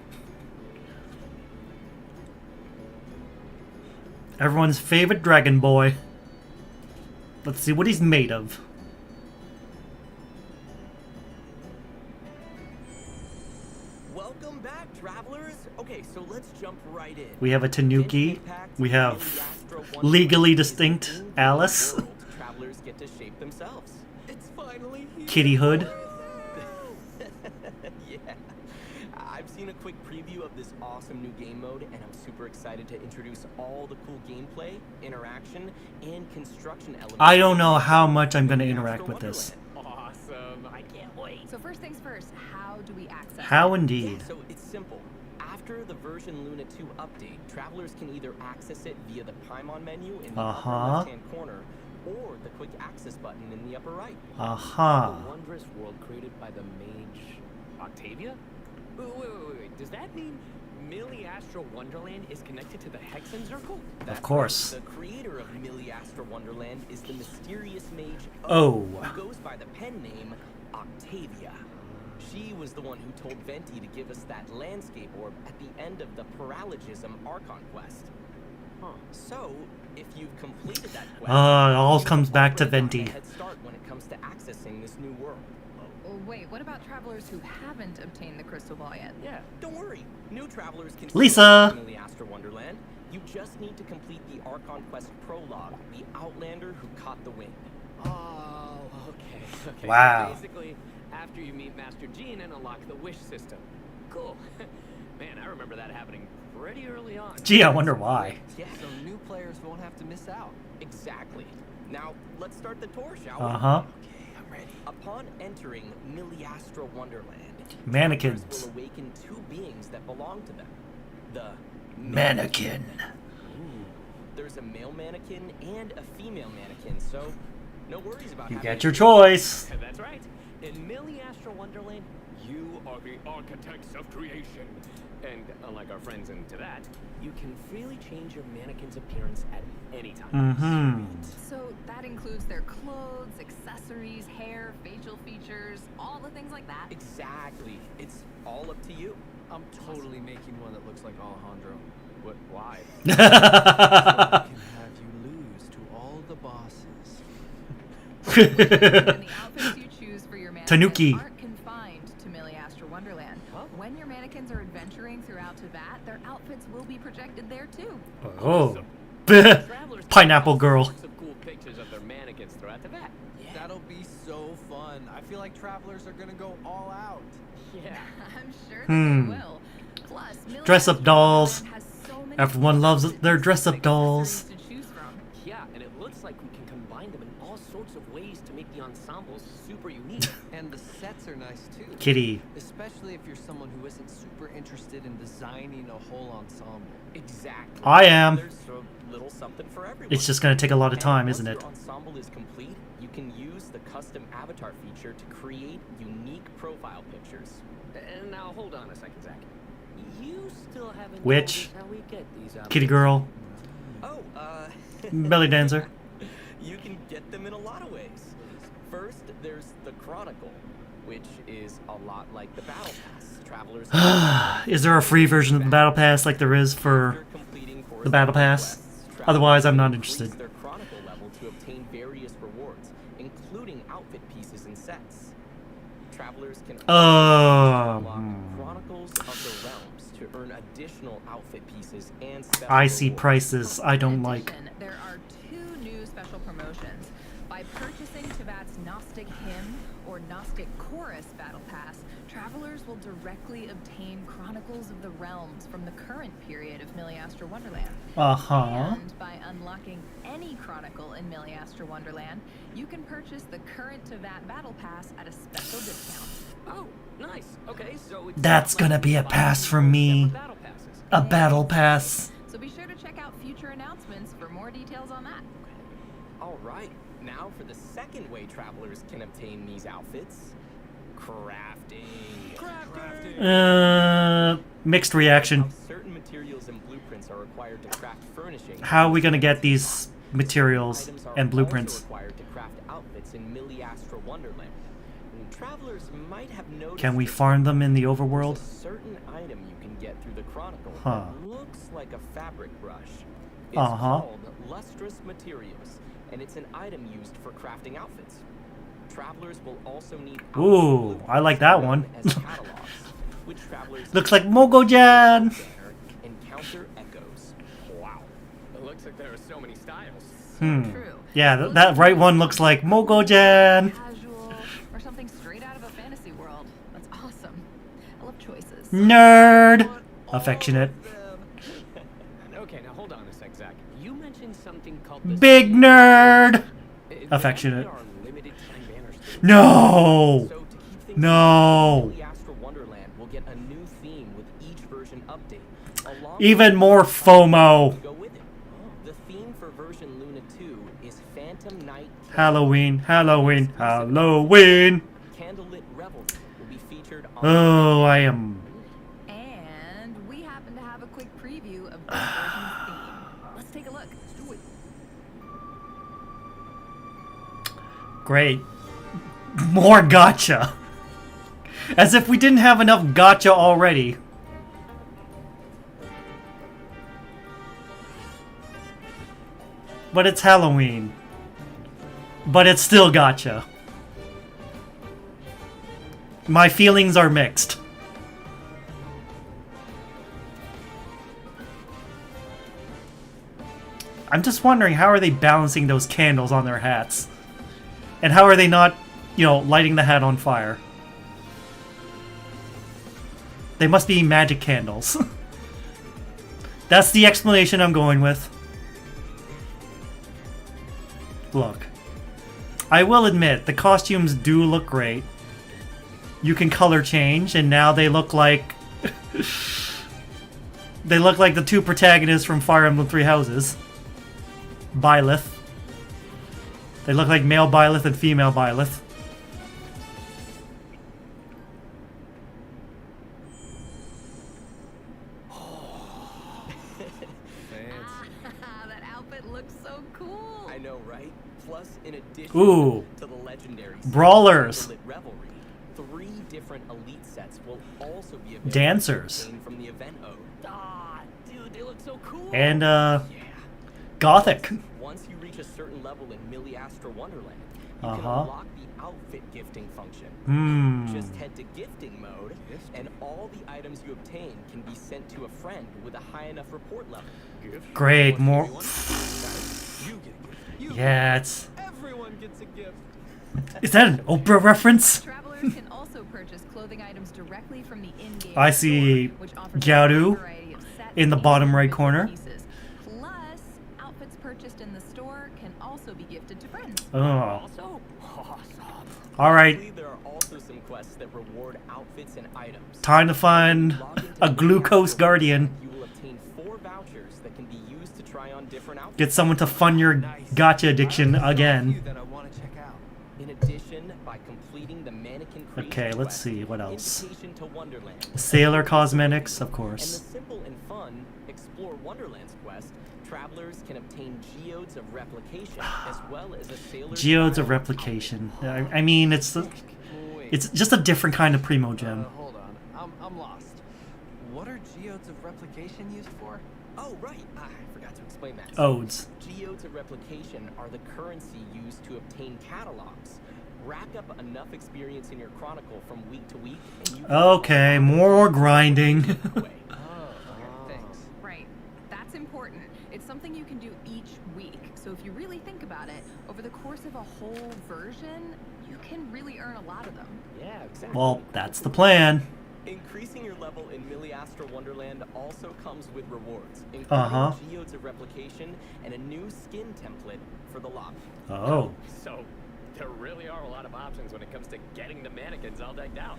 Everyone's favorite dragon boy. Let's see what he's made of. Welcome back, travelers. Okay, so let's jump right in. We have a Tanuki. We have legally distinct Alice. Travelers get to shape themselves. It's finally here. Kitty Hood. Yeah. I've seen a quick preview of this awesome new game mode, and I'm super excited to introduce all the cool gameplay, interaction, and construction elements. I don't know how much I'm going to interact with this. Awesome. I can't wait. So first things first, how do we access How it? indeed. Yeah, so it's simple. After the version Luna 2 update, travelers can either access it via the Paimon menu in the upper left-hand corner, or the quick access button in the upper right. The wondrous world created by the mage Octavia? Wait. Does that mean Millie Astro Wonderland is connected to the Hexen Circle? Of course. Right. The creator of Millie Astro Wonderland is the mysterious mage who goes by the pen name Octavia. She was the one who told Venti to give us that landscape orb at the end of the Paralogism Archon quest. So, if you've completed that quest, it all comes back to Venti. Head start when it comes to accessing this new world. Oh, wait, what about travelers who haven't obtained the crystal ball yet? Yeah, don't worry. New travelers can Lisa! in the Astro Wonderland. You just need to complete the Archon quest prologue, the Outlander who caught the wind. Oh, okay. Wow. So basically, after you meet Master Jean and unlock the wish system. Cool. Man, I remember that happening pretty early on. Gee, I wonder why. Yeah, so new players won't have to miss out. Exactly. Now, let's start the tour, shall we? Uh-huh. Okay, I'm ready. Upon entering Millie Astro Wonderland, Mannequins. travelers will awaken two beings that belong to them. The Mannequin. There's a male mannequin and a female mannequin, so no worries about You having get your choice. That's right. In Millie Astro Wonderland, you are the architects of creation. And unlike our friends into that, you can freely change your mannequin's appearance at any time. So that includes their clothes, accessories, hair, facial features, all the things like that? Exactly. It's all up to you. I'm totally making one that looks like Alejandro. What? Why? So I can have you lose to all the bosses. And the outfits you choose for your mannequins Tanuki. aren't confined to Millie Astro Wonderland. When your mannequins are adventuring throughout Teyvat, their outfits will be projected there too. Oh. Pineapple girl. Some cool pictures of their mannequins throughout the vat. That'll be so fun. I feel like travelers are gonna go all out. Yeah. I'm sure that they will. Plus, Millie Dress up Astro dolls. Wonderland has so many Everyone loves their dress up accessories dolls. to choose from. Yeah, and it looks like we can combine them in all sorts of ways to make the ensembles super unique. And the sets are nice too. Kitty. Especially if you're someone who isn't super interested in designing a whole ensemble. Exactly. I am. There's a little something for everyone. It's just going to take a lot of time, And isn't it? once your ensemble is complete, you can use the custom avatar feature to create unique profile pictures. And now hold on a second, Zach. You still haven't Which? told us how we get these Kitty girl. Oh, Belly dancer. You can get them in a lot of ways. First, there's the Chronicle, which is a lot like the Battle Pass. Travelers Is there a free version of the Battle Pass like there is for the Battle Pass? Otherwise, I'm not interested. their Chronicle level to obtain various rewards, including outfit pieces and sets. Travelers can unlock Chronicles of the Realms to earn additional outfit pieces and special I see rewards. prices I don't like. There are two new special promotions. By purchasing Teyvat's Gnostic Hymn or Gnostic Chorus Battle Pass, travelers will directly obtain Chronicles of the Realms from the current period of Miliastra Wonderland. And by unlocking any chronicle in Miliastra Wonderland, you can purchase the current to that Battle Pass at a special discount. Oh, nice. Okay, so it's That's gonna be a pass from me. A battle pass. So be sure to check out future announcements for more details on that. All right, now for the second way travelers can obtain these outfits. Crafting. Mixed reaction. Certain materials and blueprints are required to craft furnishings. How are we gonna get these materials and blueprints? Also required to craft outfits in Miliastra Wonderland. And travelers might have noticed. Can we farm them in the overworld? There's a certain item you can get through the chronicle. Huh. That looks like a fabric brush. It's called lustrous materials, and it's an item used for crafting outfits. Travelers will also need. Ooh, I like that one. as catalogs, which travelers Looks like Mogo-jan. encounter echoes. Wow, it looks like there are so many styles. Yeah, that right one looks like Mogo-jan. Casual, or something straight out of a fantasy world. That's awesome. I love choices. Nerd. Affectionate. Okay, now hold on a sec, Zach. You mentioned something called the Big nerd. Affectionate. No. No. Miliastra Wonderland will get a new theme with each version update. Even more FOMO. The theme for version Luna 2 is Phantom Night. Halloween, Halloween, Halloween. Candlelit Revelry will be featured on. Oh, I am. And we happen to have a quick preview of this version's theme. Let's take a look. Let's do it. Great. More gotcha. As if we didn't have enough gotcha already. But it's Halloween. But it's still gotcha. My feelings are mixed. I'm just wondering, how are they balancing those candles on their hats? And how are they not, you know, lighting the hat on fire? They must be magic candles. That's the explanation I'm going with. Look. I will admit, the costumes do look great. You can color change, and now they look like... they look like the two protagonists from Fire Emblem Three Houses. Byleth. They look like male Byleth and female Byleth. That outfit looks so cool. I know, right? Plus, in addition Ooh. to the legendary Brawlers. Revelry, 3 different elite sets will also be available. Dancers. From the event ode. Ah, dude, they look so cool. And, Gothic. Once you reach a certain level in Miliastra Wonderland, you can unlock the outfit gifting function. Just head to gifting mode, and all the items you obtain can be sent to a friend with a high enough report level. Great, more... Yeah, it's... Everyone gets a gift. Is that an Oprah reference? Travelers can also purchase clothing items directly from the in-game I see store, which offers Gyaru a variety of sets in the and bottom right exclusive corner. pieces. Plus, outfits purchased in the store can also be gifted to friends. Oh. Awesome. Alright. There are also some quests that reward outfits and items. Time to find a glucose guardian. You will obtain 4 vouchers that can be used to try on different outfits. Get someone to fund your gotcha addiction again. In addition, by completing the mannequin creation Okay, let's quest, see, what else? Invitation to Wonderland, Sailor Cosmetics, of and course. the simple and fun Explore Wonderland's quest, travelers can obtain geodes of replication as well as a sailor's Geodes of replication. I mean, it's just a different kind of primo gem. Hold on, I'm lost. What are geodes of replication used for? Oh, right. I forgot to explain that. Odes. Geodes of replication are the currency used to obtain catalogs. Rack up enough experience in your chronicle from week to week, and you Okay, more grinding. Thanks. Right. That's important. It's something you can do each week. So if you really think about it, over the course of a whole version, you you can really earn a lot of them. Yeah, exactly. Well, that's the plan. Increasing your level in Milliastra Wonderland also comes with rewards, including geodes of replication and a new skin template for the lobby. Oh. So, there really are a lot of options when it comes to getting the mannequins all decked out.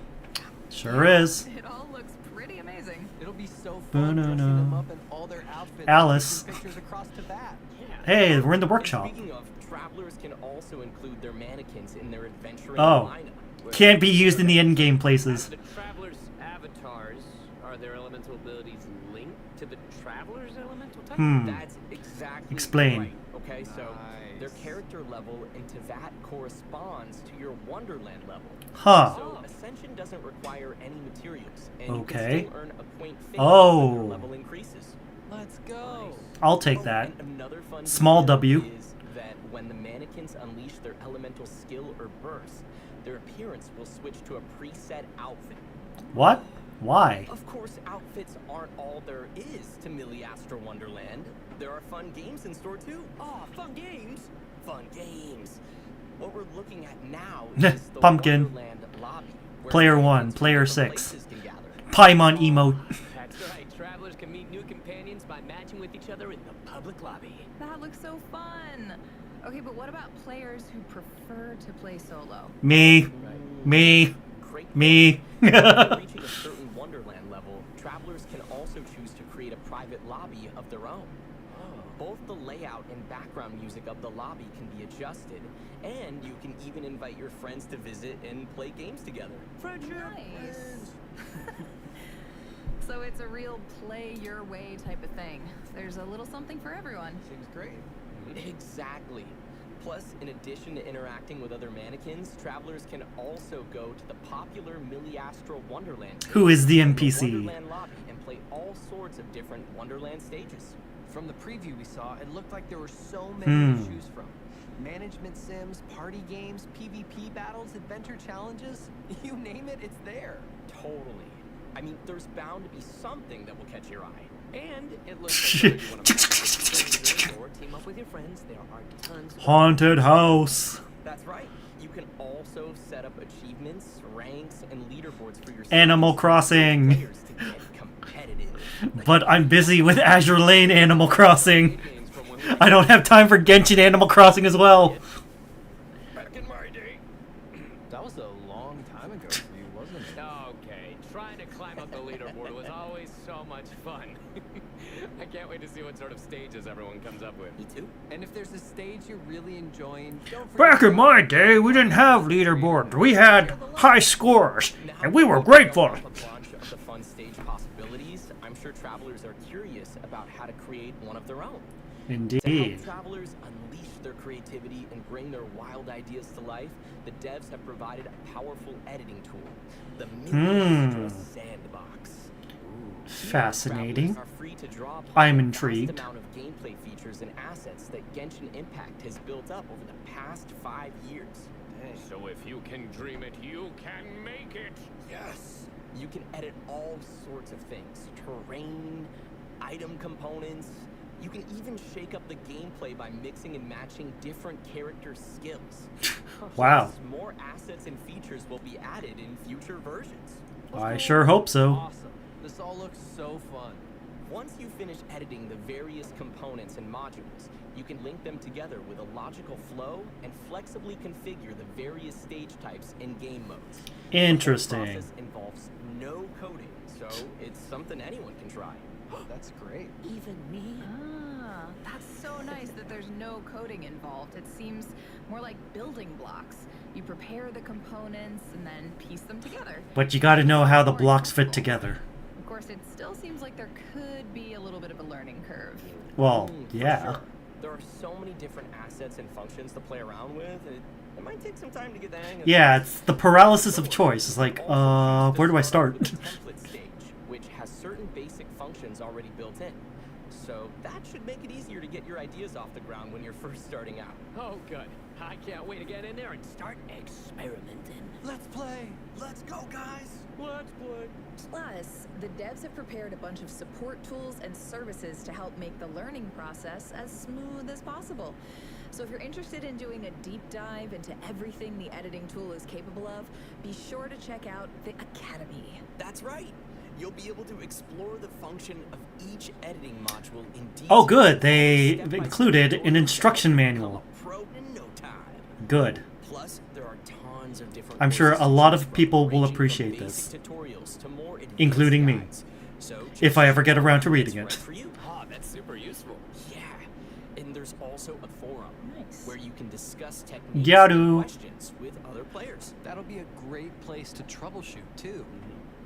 Sure is. It all looks pretty amazing. It'll be so fun dressing them up in all their outfits. Alice. And pictures across to that. Hey, we're in the workshop. Speaking of, travelers can also include their mannequins in their adventuring Oh. lineup. Can't be used in the in-game places. The travelers' avatars, are their elemental abilities linked to the traveler's elemental type? That's exactly Explain. right. Okay, so their character level into that corresponds to your Wonderland level. Huh. So Ascension doesn't require any materials, and you Okay. can still earn a point fee Oh. when your level increases. Let's go. I'll take that. And another fun Small detail W. is that when the mannequins unleash their elemental skill or burst, their appearance will switch to a preset outfit. What? Why? Of course, outfits aren't all there is to Milliastra Wonderland. There are fun games in store too. Oh, fun games! Fun games. What we're looking at now is the Pumpkin. Wonderland lobby. where Player 1, mannequins from player different 6. places can gather. Paimon emote. That's right, travelers can meet new companions by matching with each other in the public lobby. That looks so fun. Okay, but what about players who prefer to play solo? Me. Me. Great Me. After reaching a certain Wonderland level, travelers can also choose to create a private lobby of their own. Both the layout and background music of the lobby can be adjusted, and you can even invite your friends to visit and play games together. Nice. So it's a real play your way type of thing. There's a little something for everyone. Seems great. Exactly. Plus, in addition to interacting with other mannequins, travelers can also go to the popular Milliastra Wonderland. Who is the in NPC? Wonderland lobby and play all sorts of different Wonderland stages. From the preview we saw, it looked like there were so many to choose from. Management sims, party games, PvP battles, adventure challenges. You name it, it's there. Totally. I mean, there's bound to be something that will catch your eye. And it looks like whether you want to or team up with your friends, there are tons of Haunted house. That's right. You can also set up achievements, ranks, and leaderboards for your Animal Crossing. players to get competitive. But I'm busy with Azure Lane Animal Crossing. I don't have time for Genshin Animal Crossing as well. Back in my day. That was a long time ago for you, wasn't it? Okay, trying to climb up the leaderboard was always so much fun. I can't wait to see what sort of stages everyone comes up with. Me too. And if there's a stage you're really enjoying, don't forget Back in my day, we didn't have leaderboards. We had high scores, and we were grateful. A bunch of the fun stage possibilities. I'm sure travelers are curious about how to create one of their own. To Indeed. help travelers unleash their creativity and bring their wild ideas to life, the devs have provided a powerful editing tool, the Milliastra Sandbox. Fascinating. Travelers are free to draw upon I'm the intrigued. vast amount of gameplay features and assets that Genshin Impact has built up over the past 5 years. So if you can dream it, you can make it. Yes! You can edit all sorts of things. Terrain, item components. You can even shake up the gameplay by mixing and matching different character skills. Wow. Plus, more assets and features will be added in future versions. I sure hope so. Awesome. This all looks so fun. Once you finish editing the various components and modules, you can link them together with a logical flow and flexibly configure the various stage types in game modes. Interesting. The process involves no coding, so it's something anyone can try. That's great. Even me? Ah, that's so nice that there's no coding involved. It seems more like building blocks. You prepare the components and then piece them together. But you gotta know how the blocks fit together. Of course, it still seems like there could be a little bit of a learning curve. Well, For yeah. sure. There are so many different assets and functions to play around with. It might take some time to get the hang of. Yeah, it's the paralysis of choice. It's like, where do I start? With the template stage, which has certain basic functions already built in. So that should make it easier to get your ideas off the ground when you're first starting out. Oh, good. I can't wait to get in there and start experimenting. Let's play. Let's go, guys. Let's play. Plus, the devs have prepared a bunch of support tools and services to help make the learning process as smooth as possible. So if you're interested in doing a deep dive into everything the editing tool is capable of, be sure to check out the Academy. That's right. You'll be able to explore the function of each editing module in detail. Oh, good. They included an instruction manual. Pro in no time. Good. Plus, there are tons of different I'm sure a lot of people will ranging from appreciate basic this, tutorials to more advanced including me, guides. So if I ever get around to reading it's it. right for you. Ah, that's super useful. Yeah. And there's also a forum where you can discuss techniques Gyaru. and questions with other players. That'll be a great place to troubleshoot, too.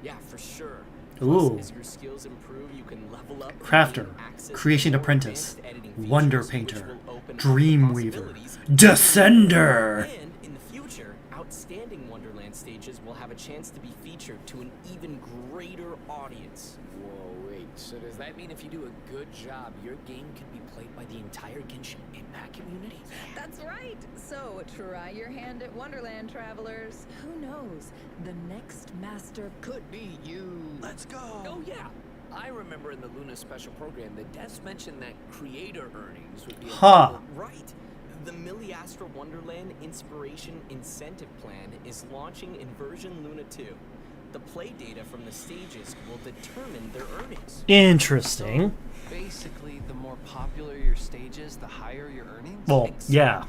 Yeah, for sure. Ooh. Plus, as your skills improve, you can level up and Crafter, gain access to Creation more Apprentice, advanced editing features, Wonder which Painter, will open up Dream the Weaver, possibilities. Descender. And in the future, outstanding Wonderland stages will have a chance to be featured to an even greater audience. Whoa, wait. So does that mean if you do a good job, your game can be played by the entire Genshin Impact community? That's right. So try your hand at Wonderland, travelers. Who knows? The next master could be you. Let's go. Oh, yeah. I remember in the Luna special program, the devs mentioned that creator earnings would be Huh. Right. The Miliastra Wonderland Inspiration Incentive Plan is launching in version Luna 2. The play data from the stages will determine their earnings. Interesting. Basically, the more popular your stage is, the higher your earnings? Well, yeah.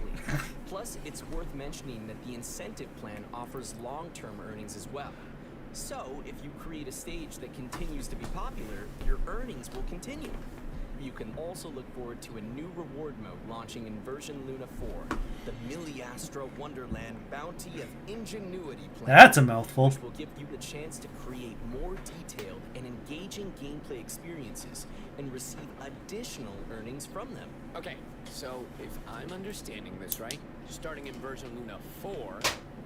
Plus, it's worth mentioning that the incentive plan offers long-term earnings as well. So, if you create a stage that continues to be popular, your earnings will continue. You can also look forward to a new reward mode launching in version Luna 4, the Miliastra Wonderland Bounty of Ingenuity Plan. That's a mouthful. Which will give you the chance to create more detailed and engaging gameplay experiences and receive additional earnings from them. Okay, so if I'm understanding this right, starting in version Luna 4,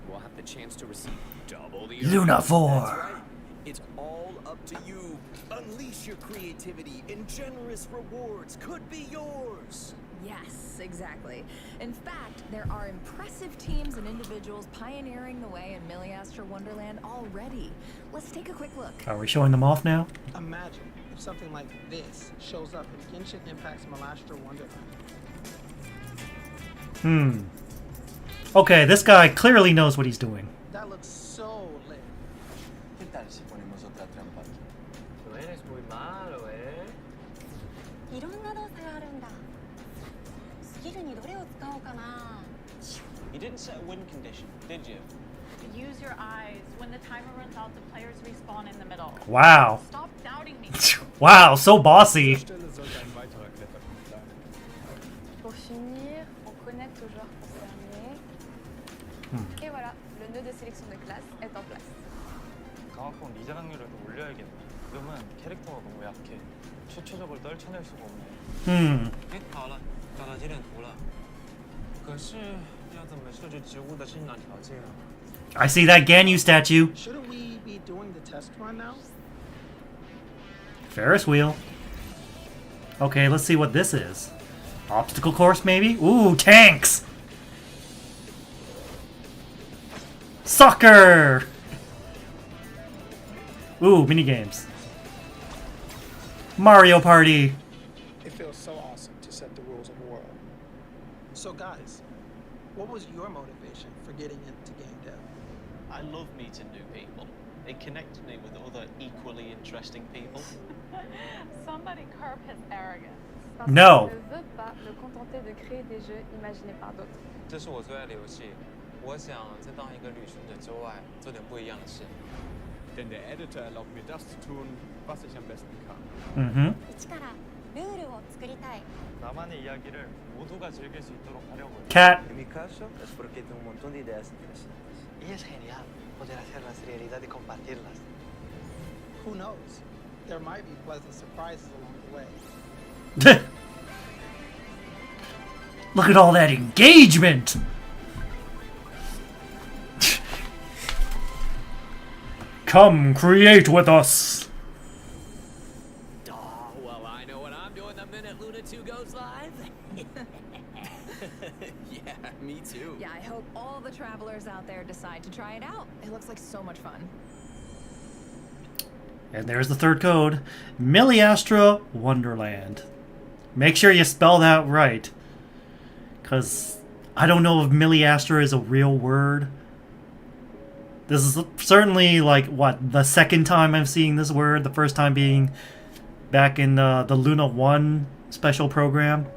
we'll have the chance to receive double the Luna earnings. 4. That's right. It's all up to you. Unleash your creativity and generous rewards could be yours. Yes, exactly. In fact, there are impressive teams and individuals pioneering the way in Miliastra Wonderland already. Let's take a quick look. Are we showing them off now? Imagine if something like this shows up in Genshin Impact's Miliastra Wonderland. Okay, this guy clearly knows what he's doing. That looks so lit. ¿Qué tal si ponemos otra trampa aquí? No eres muy malo, ¿eh? いろんな動作があるんだ。スキルにどれを使おうかな。 You didn't set a win condition, did you? Use your eyes. When the timer runs out, the players respawn in the middle. Wow. Stop doubting me. Wow, so bossy. Pour finir, on connecte au joueur concerné. Et voilà, le nœud de sélection de classe est en place. 강화권 리전 확률을 더 올려야겠네. 지금은 캐릭터가 너무 약해. 초초적을 떨쳐낼 수가 없네. 好了，找到节点图了。可是要怎么设置植物的生长条件啊？ I see that Ganyu statue. Shouldn't we be doing the test run now? Ferris wheel. Okay, let's see what this is. Obstacle course, maybe? Ooh, tanks! Soccer! Ooh, minigames. Mario Party! It feels so awesome to set the rules of the world. So guys, what was your motivation for getting into game dev? I love meeting new people. It connects me with other equally interesting people. Somebody curb his arrogance. No. Je ne veux pas me contenter de créer des jeux imaginés par d'autres. 这是我最爱的游戏，我想在当一个旅行者之外做点不一样的事。 Denn der Editor erlaubt mir das zu tun, was ich am besten kann. 一からルールを作りたい。 나만의 이야기를 모두가 즐길 수 있도록 하려고 해요. Cat. En mi caso es porque tengo un montón de ideas interesantes. Y es genial poder hacerlas realidad y compartirlas. Who knows? There might be pleasant surprises along the way. Look at all that engagement! Come create with us! Oh, well, I know what I'm doing the minute Luna 2 goes live. Yeah, me too. Yeah, I hope all the travelers out there decide to try it out. It looks like so much fun. And there's the third code. Miliastra Wonderland. Make sure you spell that right. because I don't know if Milliastra is a real word. This is certainly, like, what, the second time I'm seeing this word, the first time being back in the Luna 1 special program.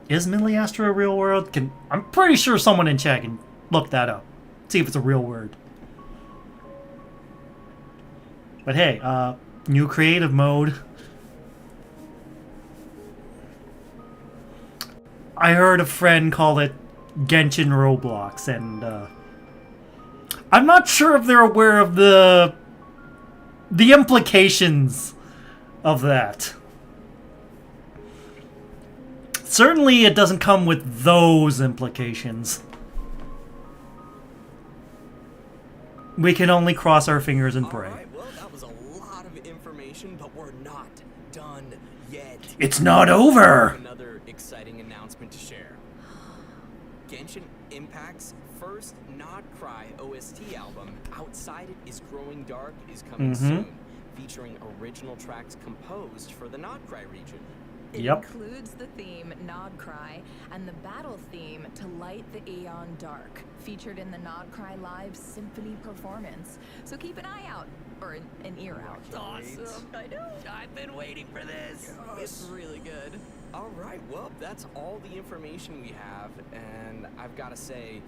Is Milliastra a real word? I'm pretty sure someone in chat can look that up. See if it's a real word. But hey, new creative mode. I heard a friend call it Genshin Roblox, and I'm not sure if they're aware of the implications of that. Certainly it doesn't come with those implications. We can only cross our fingers and pray. Alright, well, that was a lot of information, but we're not done yet. It's not over! Another exciting announcement to share. Genshin Impact's first Not Cry OST album, Outside It Is Growing Dark, is coming soon, featuring original tracks composed for the Not Cry region. It includes the theme Nod Cry and the battle theme To Light the Aeon Dark, featured in the Nod Cry Live Symphony performance. So keep an eye out, or an ear out. Awesome. I know. I've been waiting for this. It's really good. All right, well, that's all the information we have, and I've got to say,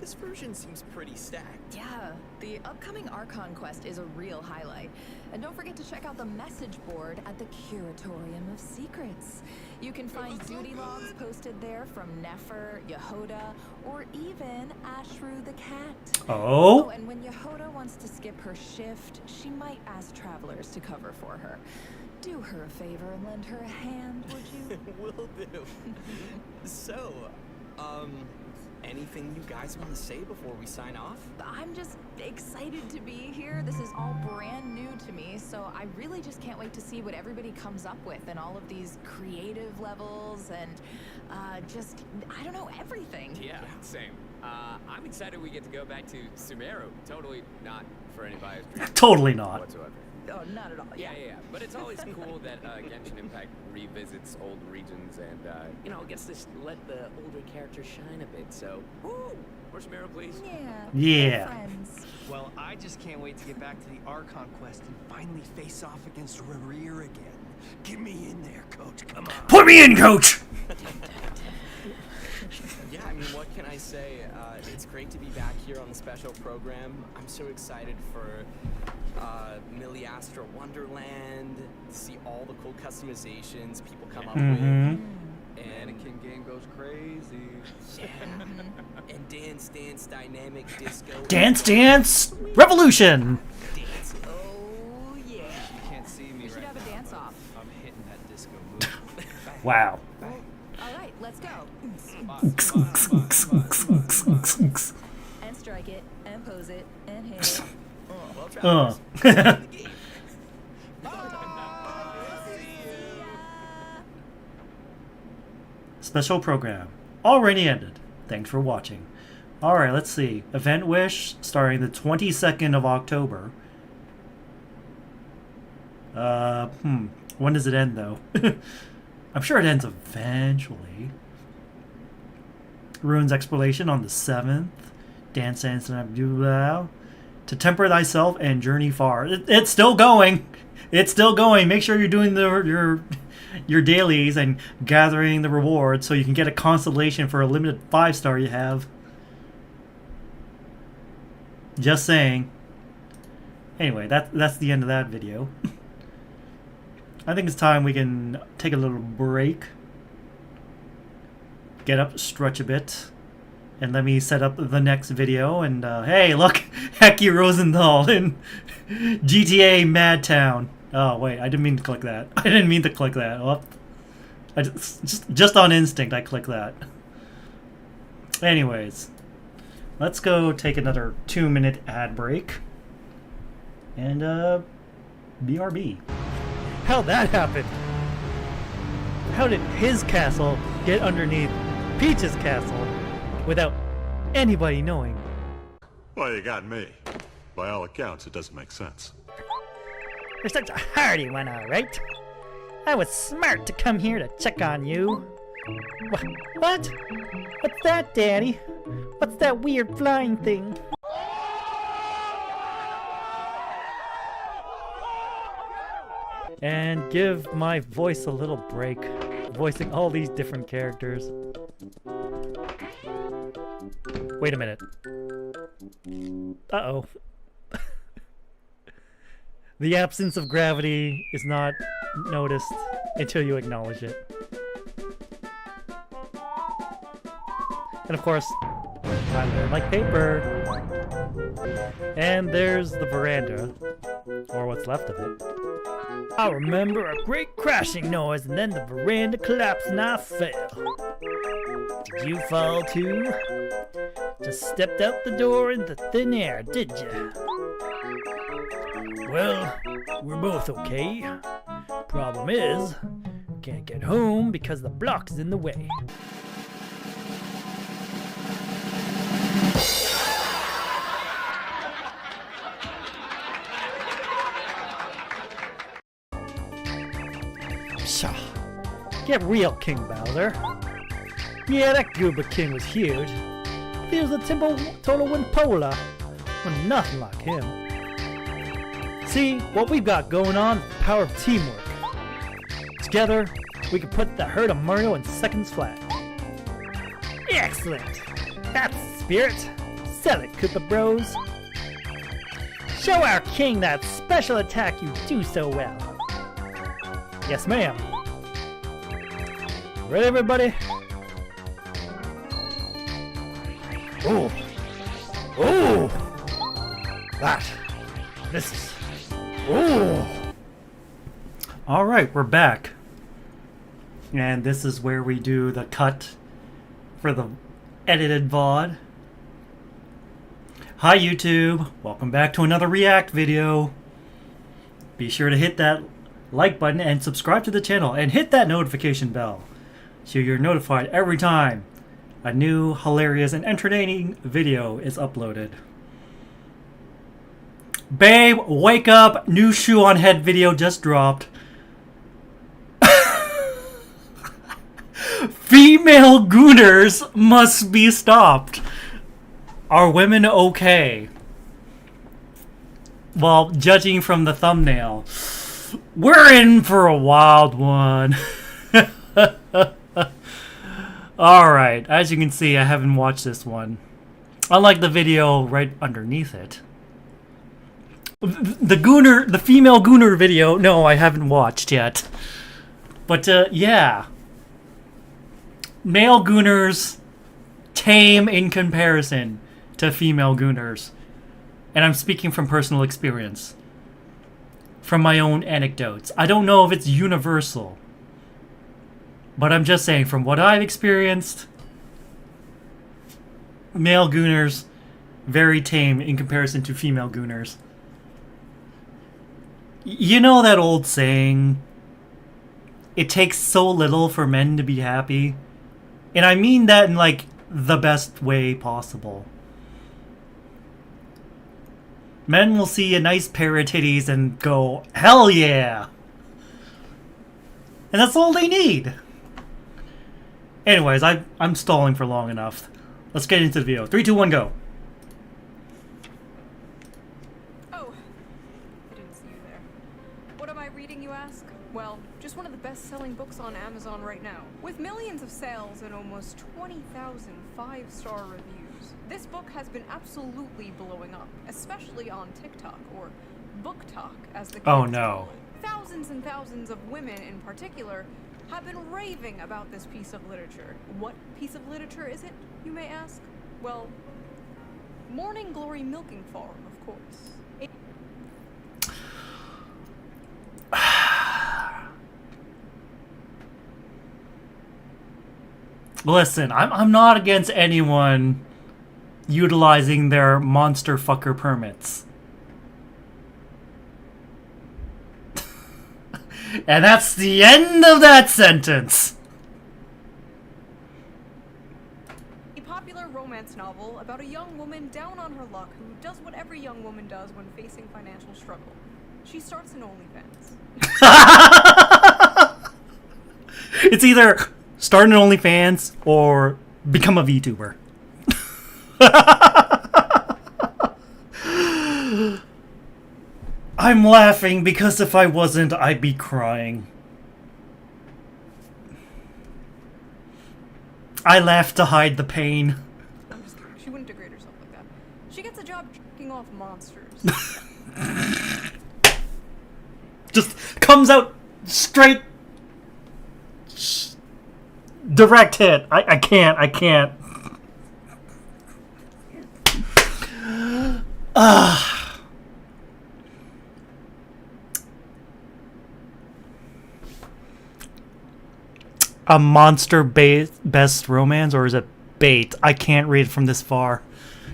this version seems pretty stacked. Yeah, the upcoming Archon quest is a real highlight. And don't forget to check out the message board at the Curatorium of Secrets. You can find duty logs posted there from Nefer, Yehoda, or even Ashru the cat. Oh? And when Yehoda wants to skip her shift, she might ask travelers to cover for her. Do her a favor and lend her a hand, would you? Will do. So, anything you guys want to say before we sign off? I'm just excited to be here. This is all brand new to me, so I really just can't wait to see what everybody comes up with and all of these creative levels and just, I don't know, everything. Yeah, same. I'm excited we get to go back to Sumeru. Totally not for any bias. Totally not. Whatsoever. Oh, not at all. Yeah. But it's always cool that Genshin Impact revisits old regions and, you know, gets to let the older characters shine a bit. So, woo! More Sumeru, please. Yeah. Friends. Well, I just can't wait to get back to the Archon quest and finally face off against Rerir again. Get me in there, Coach. Come on. Put me in, Coach! Yeah, I mean, what can I say? It's great to be back here on the special program. I'm so excited for Milliastra Wonderland, to see all the cool customizations people come up with. And Anakin game goes crazy. Yeah. And Dance Dance Dynamic Disco. Dance Dance Revolution! Oh, yeah. You can't see me should right have a now, dance but off. I'm hitting that disco move. Wow. All right, let's go. And strike it, and pose it, and hit it. Well, travelers, Special program already ended. Thanks for watching. Alright, let's see. Event Wish starting the 22nd of October. When does it end though? I'm sure it ends eventually. Ruins Exploration on the 7th. Dance Dance and Abdullah. To Temper Thyself and Journey Far. It's still going. It's still going. Make sure you're doing your dailies and gathering the rewards so you can get a constellation for a limited 5-star you have. Just saying. Anyway, that's the end of that video. I think it's time we can take a little break. Get up, stretch a bit. And let me set up the next video. And hey, look, Heki Rosenthal in GTA Madtown. Oh wait, I didn't mean to click that. I didn't mean to click that. Oh, I just on instinct, I clicked that. Anyways, let's go take another 2-minute ad break. And BRB. How'd that happen? How did his castle get underneath Peach's castle without anybody knowing? Well, you got me. By all accounts, it doesn't make sense. You're such a hardy one, alright. I was smart to come here to check on you. What? What's that, Daddy? What's that weird flying thing? And give my voice a little break, voicing all these different characters. Wait a minute. Uh-oh. The absence of gravity is not noticed until you acknowledge it. And of course, I learn like paper. And there's the veranda, or what's left of it. I remember a great crashing noise, and then the veranda collapsed and I fell. Did you fall too? Just stepped out the door into thin air, did ya? Well, we're both okay. Problem is, can't get home because the block is in the way. Pshaw. Get real, King Bowser. Yeah, that Gooba King was huge. He was a total Wimpola. Well, nothing like him. See, what we've got going on is the power of teamwork. Together, we can put the herd of Mario in seconds flat. Excellent! That's the spirit! Sell it, Koopa Bros! Show our king that special attack you do so well! Yes, ma'am! Ready, everybody? Ooh! Ooh! This is... Ooh! Alright, we're back. And this is where we do the cut for the edited VOD. Hi YouTube! Welcome back to another React video. Be sure to hit that like button and subscribe to the channel and hit that notification bell so you're notified every time a new hilarious and entertaining video is uploaded. Babe, wake up! New shoe on head video just dropped. Female gooners must be stopped. Are women okay? Well, judging from the thumbnail, we're in for a wild one. Alright, as you can see, I haven't watched this one. Unlike the video right underneath it. The female gooner video, no, I haven't watched yet. But, yeah. Male gooners tame in comparison to female gooners. And I'm speaking from personal experience. From my own anecdotes. I don't know if it's universal. But I'm just saying, from what I've experienced, male gooners, very tame in comparison to female gooners. You know that old saying, it takes so little for men to be happy? And I mean that in, like, the best way possible. Men will see a nice pair of titties and go, hell yeah! And that's all they need. Anyways, I'm stalling for long enough. Let's get into the video. 3, 2, 1, go. Oh, I didn't see you there. What am I reading, you ask? Well, just one of the best-selling books on Amazon right now, with millions of sales and almost 20,000 5-star reviews. This book has been absolutely blowing up, especially on TikTok, or BookTok, as the kids call it. Thousands and thousands of women in particular have been raving about this piece of literature. What piece of literature is it, you may ask? Well, Morning Glory Milking Farm, of course. Listen, I'm not against anyone utilizing their monster fucker permits. And that's the end of that sentence. A popular romance novel about a young woman down on her luck who does what every young woman does when facing financial struggle. She starts an OnlyFans. It's either start an OnlyFans or become a VTuber. I'm laughing because if I wasn't, I'd be crying. I laugh to hide the pain. I'm just kidding. She wouldn't degrade herself like that. She gets a job jerking off monsters. Just comes out straight. Direct hit. I can't. A monster best romance, or is it bait? I can't read from this far.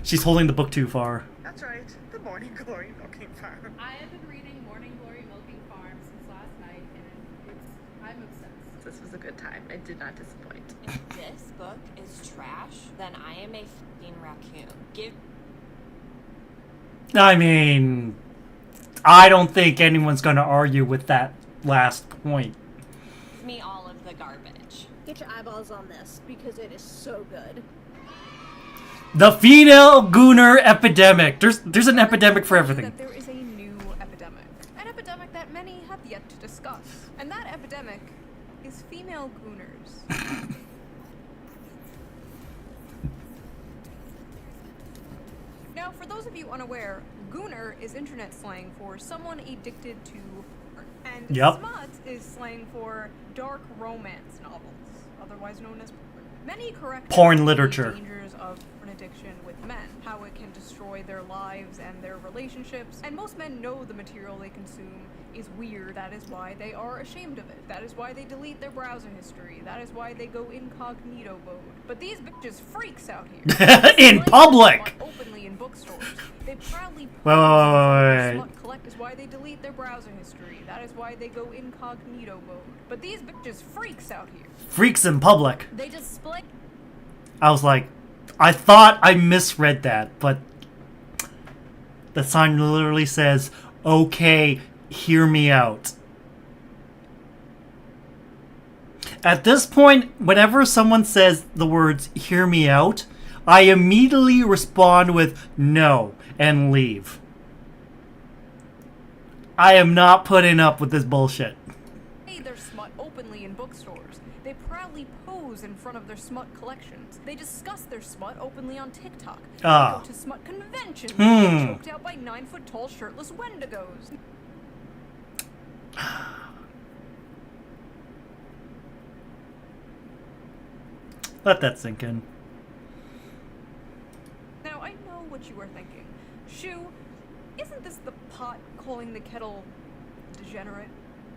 She's holding the book too far. That's right. The Morning Glory Milking Farm. I have been reading Morning Glory Milking Farm since last night, and I'm obsessed. This was a good time. It did not disappoint. If this book is trash, then I am a f***ing raccoon. Give I mean, I don't think anyone's going to argue with that last point. me all of the garbage. Get your eyeballs on this, because it is so good. The female gooner epidemic. There's an epidemic for everything. That there is a new epidemic. An epidemic that many have yet to discuss. And that epidemic is female gooners. Now, for those of you unaware, gooner is internet slang for someone addicted to, and smut is slang for dark romance novels, otherwise known as porn. Many correct Porn literature. The dangers of an addiction with men, how it can destroy their lives and their relationships, and most men know the material they consume is weird. That is why they are ashamed of it. That is why they delete their browser history. That is why they go incognito mode. But these bitches freaks out here. In public! Openly in bookstores. They proudly Wait. smut collect is why they delete their browser history. That is why they go incognito mode. But these bitches freaks out here. Freaks in public. They display. I was like, I thought I misread that, but the sign literally says, okay, hear me out. At this point, whenever someone says the words, hear me out, I immediately respond with no and leave. I am not putting up with this bullshit. Their smut openly in bookstores. They proudly pose in front of their smut collections. They discuss their smut openly on TikTok. They go to smut conventions and get choked out by 9-foot-tall shirtless wendigos. Let that sink in. Now, I know what you are thinking. Shoe, isn't this the pot calling the kettle degenerate?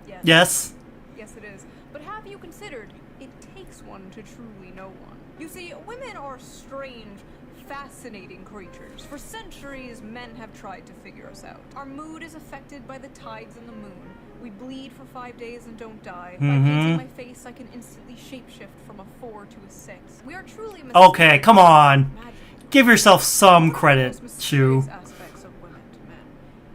Yes. Yes. Yes, it is. But have you considered it takes one to truly know one? You see, women are strange, fascinating creatures. For centuries, men have tried to figure us out. Our mood is affected by the tides and the moon. We bleed for 5 days and don't die. By painting my face, I can instantly shapeshift from a 4 to a 6. We are truly okay, come on. Give yourself some credit, Shoe. aspects of women to men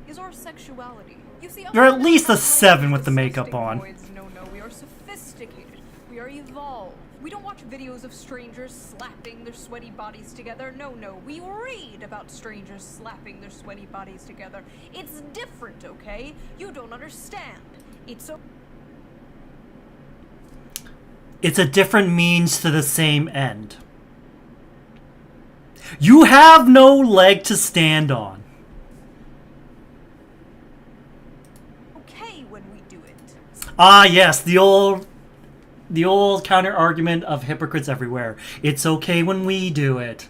is our sexuality. You see, You're at least a 7 with the makeup on. No, we are sophisticated. We are evolved. We don't watch videos of strangers slapping their sweaty bodies together. No, we read about strangers slapping their sweaty bodies together. It's different, okay? You don't understand. It's a different means to the same end. You have no leg to stand on. okay when we do it. Ah, yes, the old counter argument of hypocrites everywhere. It's okay when we do it.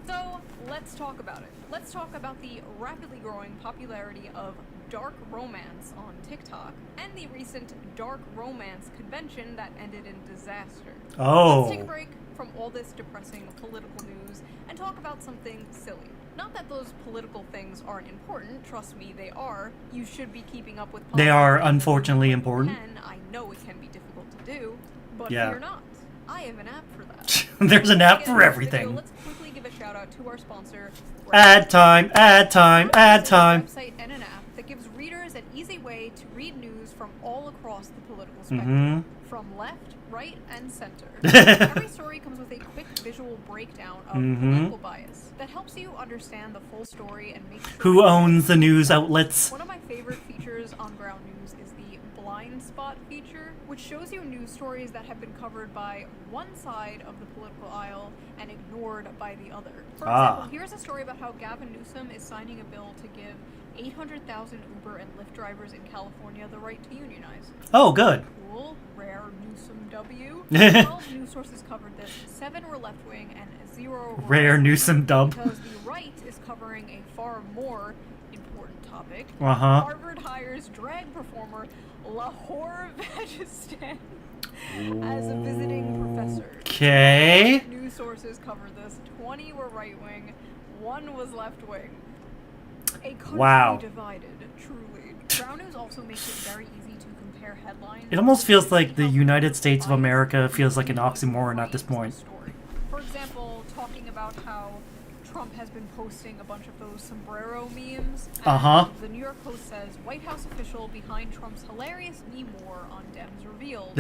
So, let's talk about it. Let's talk about the rapidly growing popularity of dark romance on TikTok and the recent dark romance convention that ended in disaster. Oh. Let's take a break from all this depressing political news and talk about something silly. Not that those political things aren't important. Trust me, they are. You should be keeping up with politics. They are unfortunately important. I know it can be difficult to do, but Yeah. fear not. I have an app for that. There's an app for Video, everything. let's quickly give a shout out to our sponsor. Ad time, ad time, ad time. Website and an app that gives readers an easy way to read news from all across the political spectrum, from left, right, and center. Every story comes with a quick visual breakdown of political bias that helps you understand the full story and make sure Who owns the news outlets? One of my favorite features on Ground News is the blind spot feature, which shows you news stories that have been covered by one side of the political aisle and ignored by the other. For example, here's a story about how Gavin Newsom is signing a bill to give 800,000 Uber and Lyft drivers in California the right to unionize. Oh, good. Cool. Rare Newsom W. 12 news sources covered this. 7 were left-wing and 0 were Rare Newsom dub. Because the right is covering a far more important topic. Uh-huh. Harvard hires drag performer Lahore Vagistan as a visiting professor. Okay. News sources covered this. 20 were right-wing, 1 was left-wing. A country divided, truly. Ground News also makes it very easy to compare headlines. It almost feels like the United States of America feels like an oxymoron at this point. For example, talking about how Trump has been posting a bunch of those sombrero memes. The New York Post says, White House official behind Trump's hilarious meme war on Dems revealed.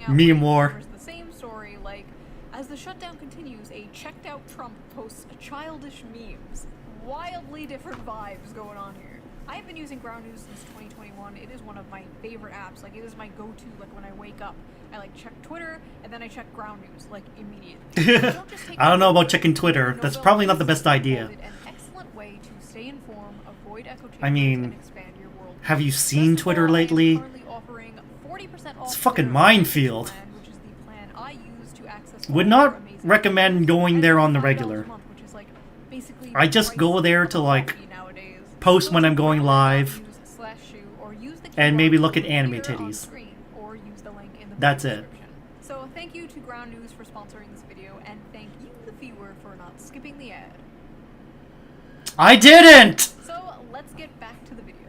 Meme war. The same story, like, as the shutdown continues, a checked out Trump posts childish memes. Wildly different vibes going on here. I've been using Ground News since 2021. It is one of my favorite apps. Like, it is my go-to, like, when I wake up. I, like, check Twitter, and then I check Ground News, like, immediately. I don't know about checking Twitter. That's probably not the best idea. An excellent way to stay informed, avoid echo chambers, I mean, and expand your world. have you seen Twitter lately? It's a fucking minefield. Which is the plan I use to access Would not recommend going there on the regular. I just go there to, like, post when I'm going live and maybe look at anime titties. That's it. So thank you to Ground News for sponsoring this video, and thank you, the viewer, for not skipping the ad. I didn't! So let's get back to the video.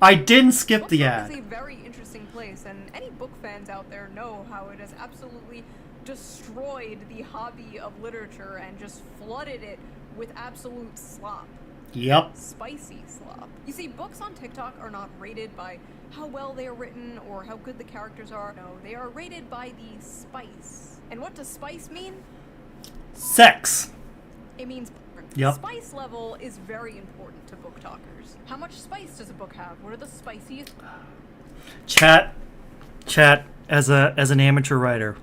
I didn't skip the ad. It's a very interesting place, and any book fans out there know how it has absolutely destroyed the hobby of literature and just flooded it with absolute slop. Yep. Spicy slop. You see, books on TikTok are not rated by how well they are written or how good the characters are. No, they are rated by the spice. And what does spice mean? Sex. It means Yep. Spice level is very important to book talkers. How much spice does a book have? What are the spiciest? Chat, as an amateur writer.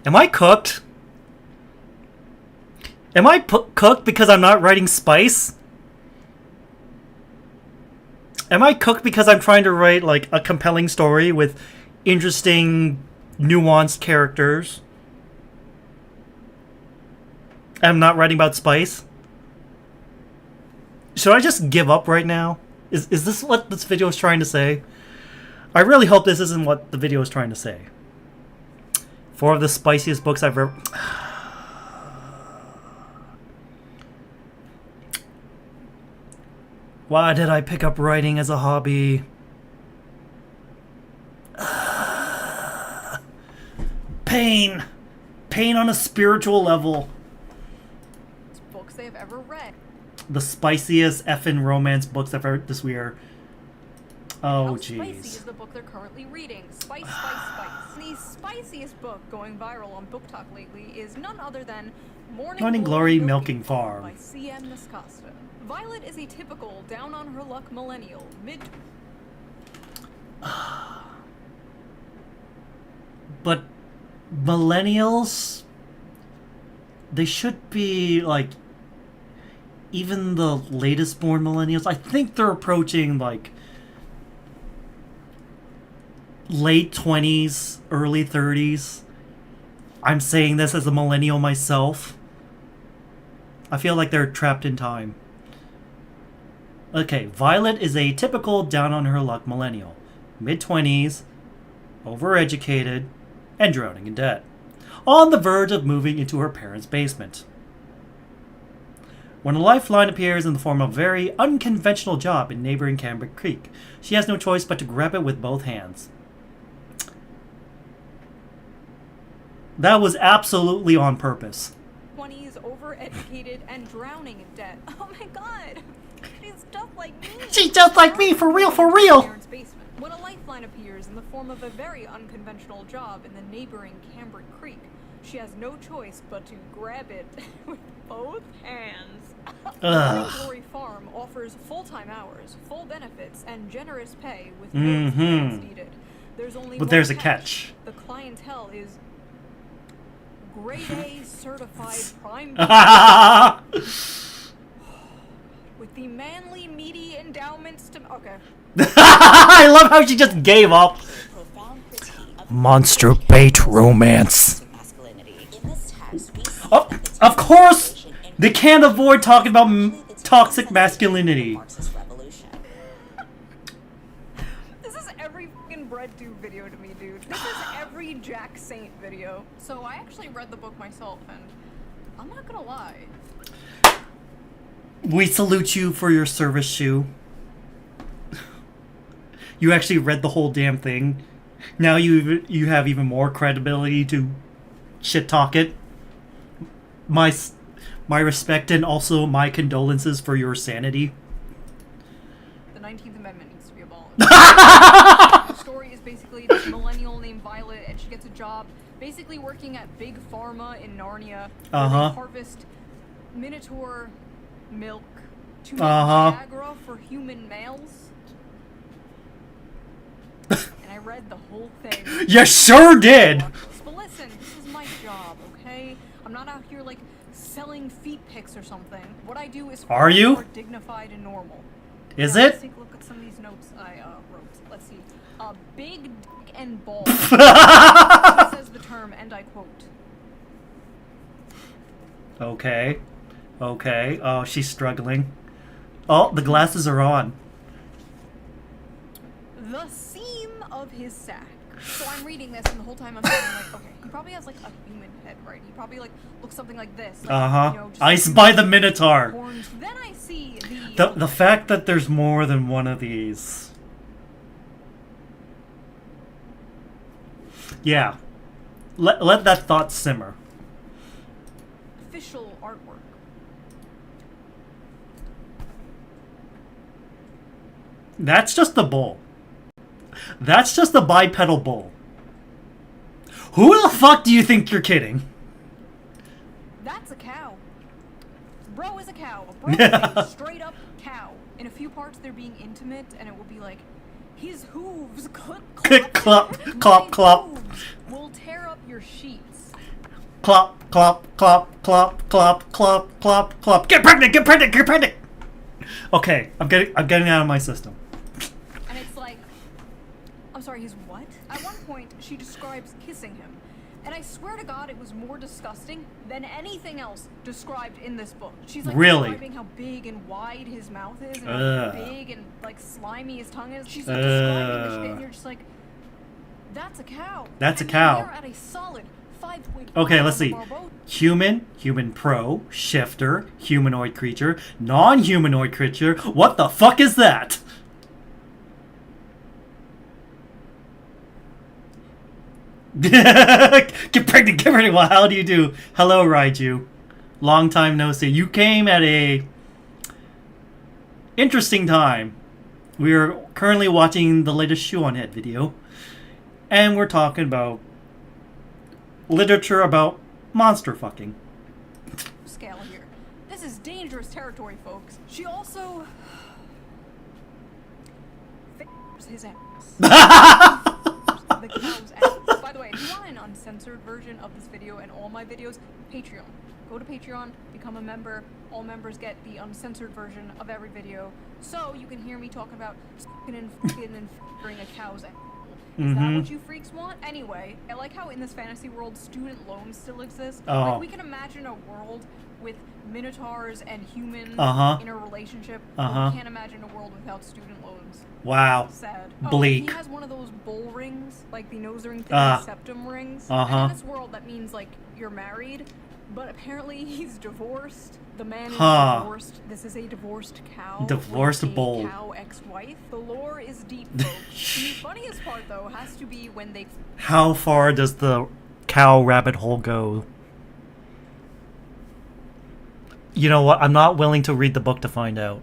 Am I cooked? Am I cooked because I'm not writing spice? Am I cooked because I'm trying to write, like, a compelling story with interesting, nuanced characters? I'm not writing about spice? Should I just give up right now? Is this what this video is trying to say? I really hope this isn't what the video is trying to say. 4 of the spiciest books I've ever... Why did I pick up writing as a hobby? Pain. Pain on a spiritual level. Books they have ever read. The spiciest effing romance books I've ever this year. Oh, jeez. Spicy is the book they're currently reading. Spice, spice, spice. The spiciest book going viral on Book Talk lately is none other than Morning Glory Milking Farm by C.M. Nascosta. Violet is a typical down-on-her-luck millennial, But millennials, they should be, like, even the latest born millennials, I think they're approaching, like, late 20s, early 30s. I'm saying this as a millennial myself. I feel like they're trapped in time. Okay, Violet is a typical down-on-her-luck millennial. Mid-20s, overeducated, and drowning in debt. On the verge of moving into her parents' basement. When a lifeline appears in the form of a very unconventional job in neighboring Cambric Creek, she has no choice but to grab it with both hands. That was absolutely on purpose. 20s, overeducated, and drowning in debt. Oh my god! She's just like me. She's just like me, for real, for real. Parents' basement. When a lifeline appears in the form of a very unconventional job in the neighboring Cambric Creek, she has no choice but to grab it with both hands. Glory Farm offers full-time hours, full benefits, and generous pay with no experience needed. There's only But one there's a catch. The clientele is grade A certified prime with the manly, meaty endowments to... Okay. I love how she just gave up. Monster bait romance. Oh, of course! They can't avoid talking about toxic masculinity. This is every fucking BreadTube video to me, dude. This is every Jack Saint video. So I actually read the book myself, and I'm not gonna lie. We salute you for your service, Shu. You actually read the whole damn thing. Now you have even more credibility to shit talk it. My respect and also my condolences for your sanity. The 19th Amendment needs to be abolished. The story is basically this millennial named Violet, and she gets a job basically working at Big Pharma in Narnia, where they harvest Minotaur milk to make Viagra for human males. And I read the whole thing. You sure did! But listen, this is my job, okay? I'm not out here like selling feet pics or something. What I do is Are you? more dignified and normal. Is Let's it? take a look at some of these notes I wrote. Let's see. Big dick and balls. Says the term, and I quote. Okay. Okay. Oh, she's struggling. Oh, the glasses are on. The seam of his sack. So I'm reading this, and the whole time I'm thinking, like, okay, he probably has like a human head, right? He probably like looks something like this. Like, you know, just I spy the Minotaur. horns. Then I see The fact that there's more than one of these. Yeah. Let that thought simmer. official artwork. That's just the bull. That's just the bipedal bull. Who the fuck do you think you're kidding? That's a cow. Bro is a cow. Bro is a straight up cow. In a few parts they're being intimate and it will be like, his hooves clip Click, clop, clop, clop. Will tear up your sheets. Clop, clop, clop, clop, clop, clop, clop, clop. Get pregnant, get pregnant, get pregnant! Okay, I'm getting out of my system. And it's like, I'm sorry, he's what? At one point, she describes kissing him. And I swear to God, it was more disgusting than anything else described in this book. She's like describing how big and wide his mouth is, and how big and like slimy his tongue is. She's like describing this shit, and you're just like, that's a cow. That's a And cow. We are at a solid 5.5 Okay, let's on see. the Bravo. Human pro, shifter, humanoid creature, non-humanoid creature. What the fuck is that? Get pregnant, get pregnant. Well, how do you do? Hello, Raiju. Long time no see. You came at a interesting time. We are currently watching the latest Shoe0nHead video, and we're talking about literature about monster fucking. Scale here. This is dangerous territory, folks. She also f***s his ass. The cow's ass. By the way, if you want an uncensored version of this video and all my videos, Patreon. Go to Patreon, become a member. All members get the uncensored version of every video, so you can hear me talking about s***ing and f***ing and f***ing a cow's ass. Is that what you freaks want? Anyway, I like how in this fantasy world, student loans still exist. Like, we can imagine a world with minotaurs and humans in a relationship, but we can't imagine a world without student loans. Wow. Sad. Bleak. He has one of those bowl rings, like the nose ring thing, the septum rings. And in this world, that means, like, you're married, but apparently he's divorced. The man is divorced. This is a divorced cow. Divorced with a bull. Cow ex-wife. The lore is deep, folks. The funniest part, though, has to be when they... How far does the cow rabbit hole go? You know what? I'm not willing to read the book to find out.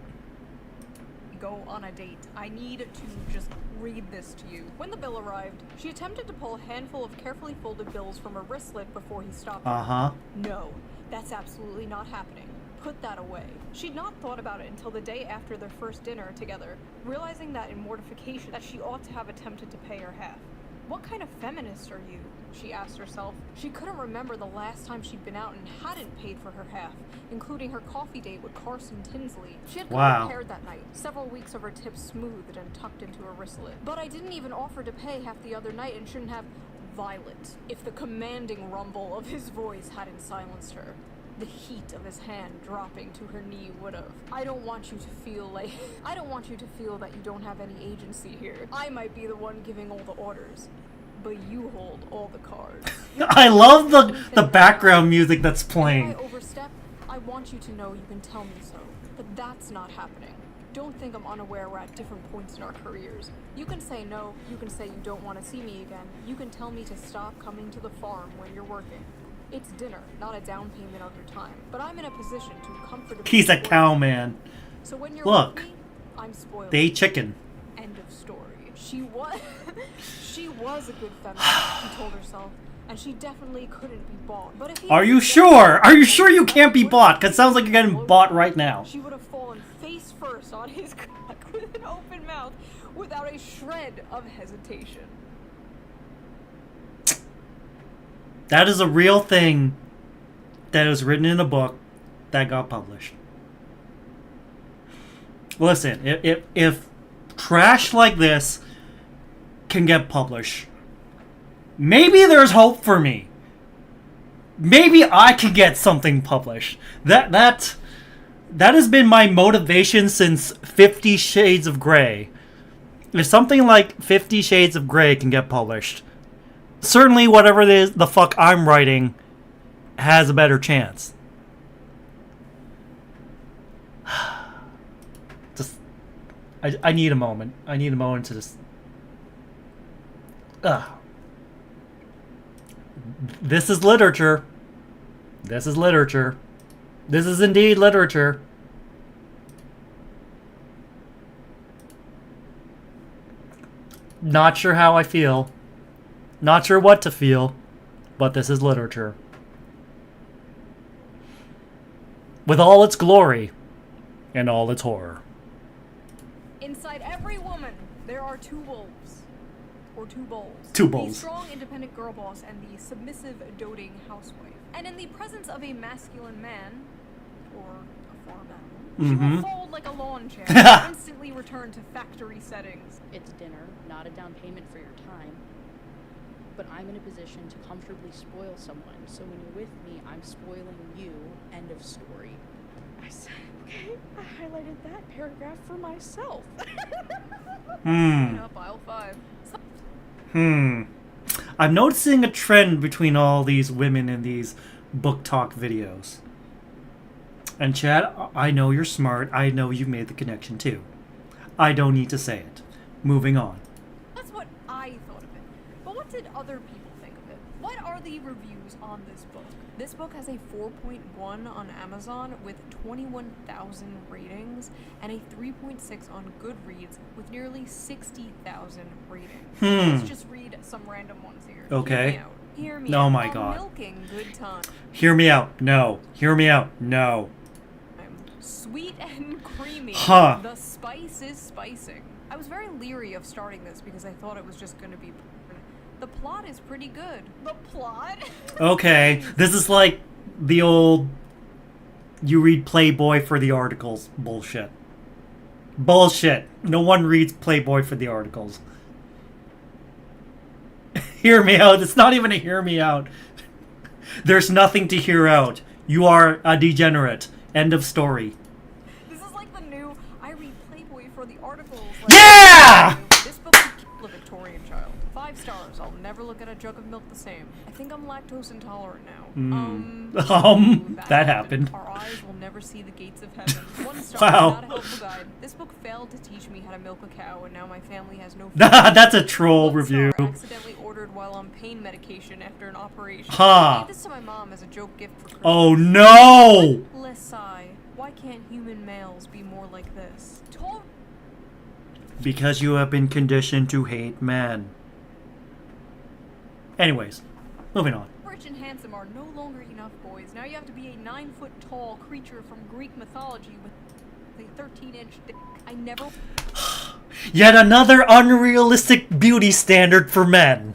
I need to just read this to you. When the bill arrived, she attempted to pull a handful of carefully folded bills from her wristlet before he stopped her. Uh-huh. No, that's absolutely not happening. Put that away. She'd not thought about it until the day after their first dinner together, realizing that in mortification that she ought to have attempted to pay her half. What kind of feminist are you? She asked herself. She couldn't remember the last time she'd been out and hadn't paid for her half, including her coffee date with Carson Tinsley. She had come prepared that night, several weeks of her tips smoothed and tucked into her wristlet. But I didn't even offer to pay half the other night and shouldn't have. Violet, if the commanding rumble of his voice hadn't silenced her. The heat of his hand dropping to her knee would have. I don't want you to feel that you don't have any agency here. I might be the one giving all the orders, but you hold all the cards. I love the background music that's playing. If I overstep, I want you to know you can tell me so. But that's not happening. Don't think I'm unaware we're at different points in our careers. You can say no, you can say you don't want to see me again. You can tell me to stop coming to the farm when you're working. It's dinner, not a down payment of your time. But I'm in a position to comfortably. He's a cow man. So when you're Look, with me, I'm spoiled. they eat chicken. End of story. She was a good feminist, she told herself. And she definitely couldn't be bought. But if Are you sure? Are you sure you can't be bought? Because it sounds like you're getting bought right now. She would have fallen face first on his cock with an open mouth without a shred of hesitation. That is a real thing that was written in a book that got published. Listen, if trash like this can get published, maybe there's hope for me. Maybe I can get something published. That has been my motivation since 50 Shades of Grey. If something like 50 Shades of Grey can get published, certainly whatever it is the fuck I'm writing has a better chance. Just I need a moment. I need a moment to just This is literature. This is literature. This is indeed literature. Not sure how I feel. Not sure what to feel, but this is literature. With all its glory and all its horror. Inside every woman, there are two wolves. Or two bulls. Two bulls. The strong, independent girl boss and the submissive, doting housewife. And in the presence of a masculine man, or a farm animal, she will fold like a lawn chair and instantly return to factory settings. It's dinner, not a down payment for your time. But I'm in a position to comfortably spoil someone, so when you're with me, I'm spoiling you. End of story. I said, okay, I highlighted that paragraph for myself. Up aisle 5. I'm noticing a trend between all these women in these book talk videos. And Chad, I know you're smart. I know you've made the connection too. I don't need to say it. Moving on. That's what I thought of it. But what did other people think of it? What are the reviews on this book? This book has a 4.1 on Amazon with 21,000 ratings and a 3.6 on Goodreads with nearly 60,000 ratings. Let's just read some random ones here. Okay. Hear me Oh out. my God. Milking good time. Hear me out. No. Hear me out. No. Sweet and creamy. Huh. The spice is spicing. I was very leery of starting this because I thought it was just going to be... The plot is pretty good. The plot? Okay. This is like the old you read Playboy for the articles bullshit. Bullshit. No one reads Playboy for the articles. Hear me out. It's not even a hear me out. There's nothing to hear out. You are a degenerate. End of story. This is like the new I read Playboy for the articles. Like, yeah! This book would kill a Victorian child. 5 stars. I'll never look at a jug of milk the same. I think I'm lactose intolerant now. That happened. Our eyes will never see the gates of heaven. 1 star. Wow. Not a helpful guide. This book failed to teach me how to milk a cow, and now my family has no. That's a troll review. Accidentally ordered while on pain medication after an operation. Huh. I gave this to my mom as a joke gift for Christmas. Oh no! Less sigh. Why can't human males be more like this? Because you have been conditioned to hate men. Anyways, moving on. Rich and handsome are no longer enough, boys. Now you have to be a 9-foot-tall creature from Greek mythology with a 13-inch dick. I never... Yet another unrealistic beauty standard for men.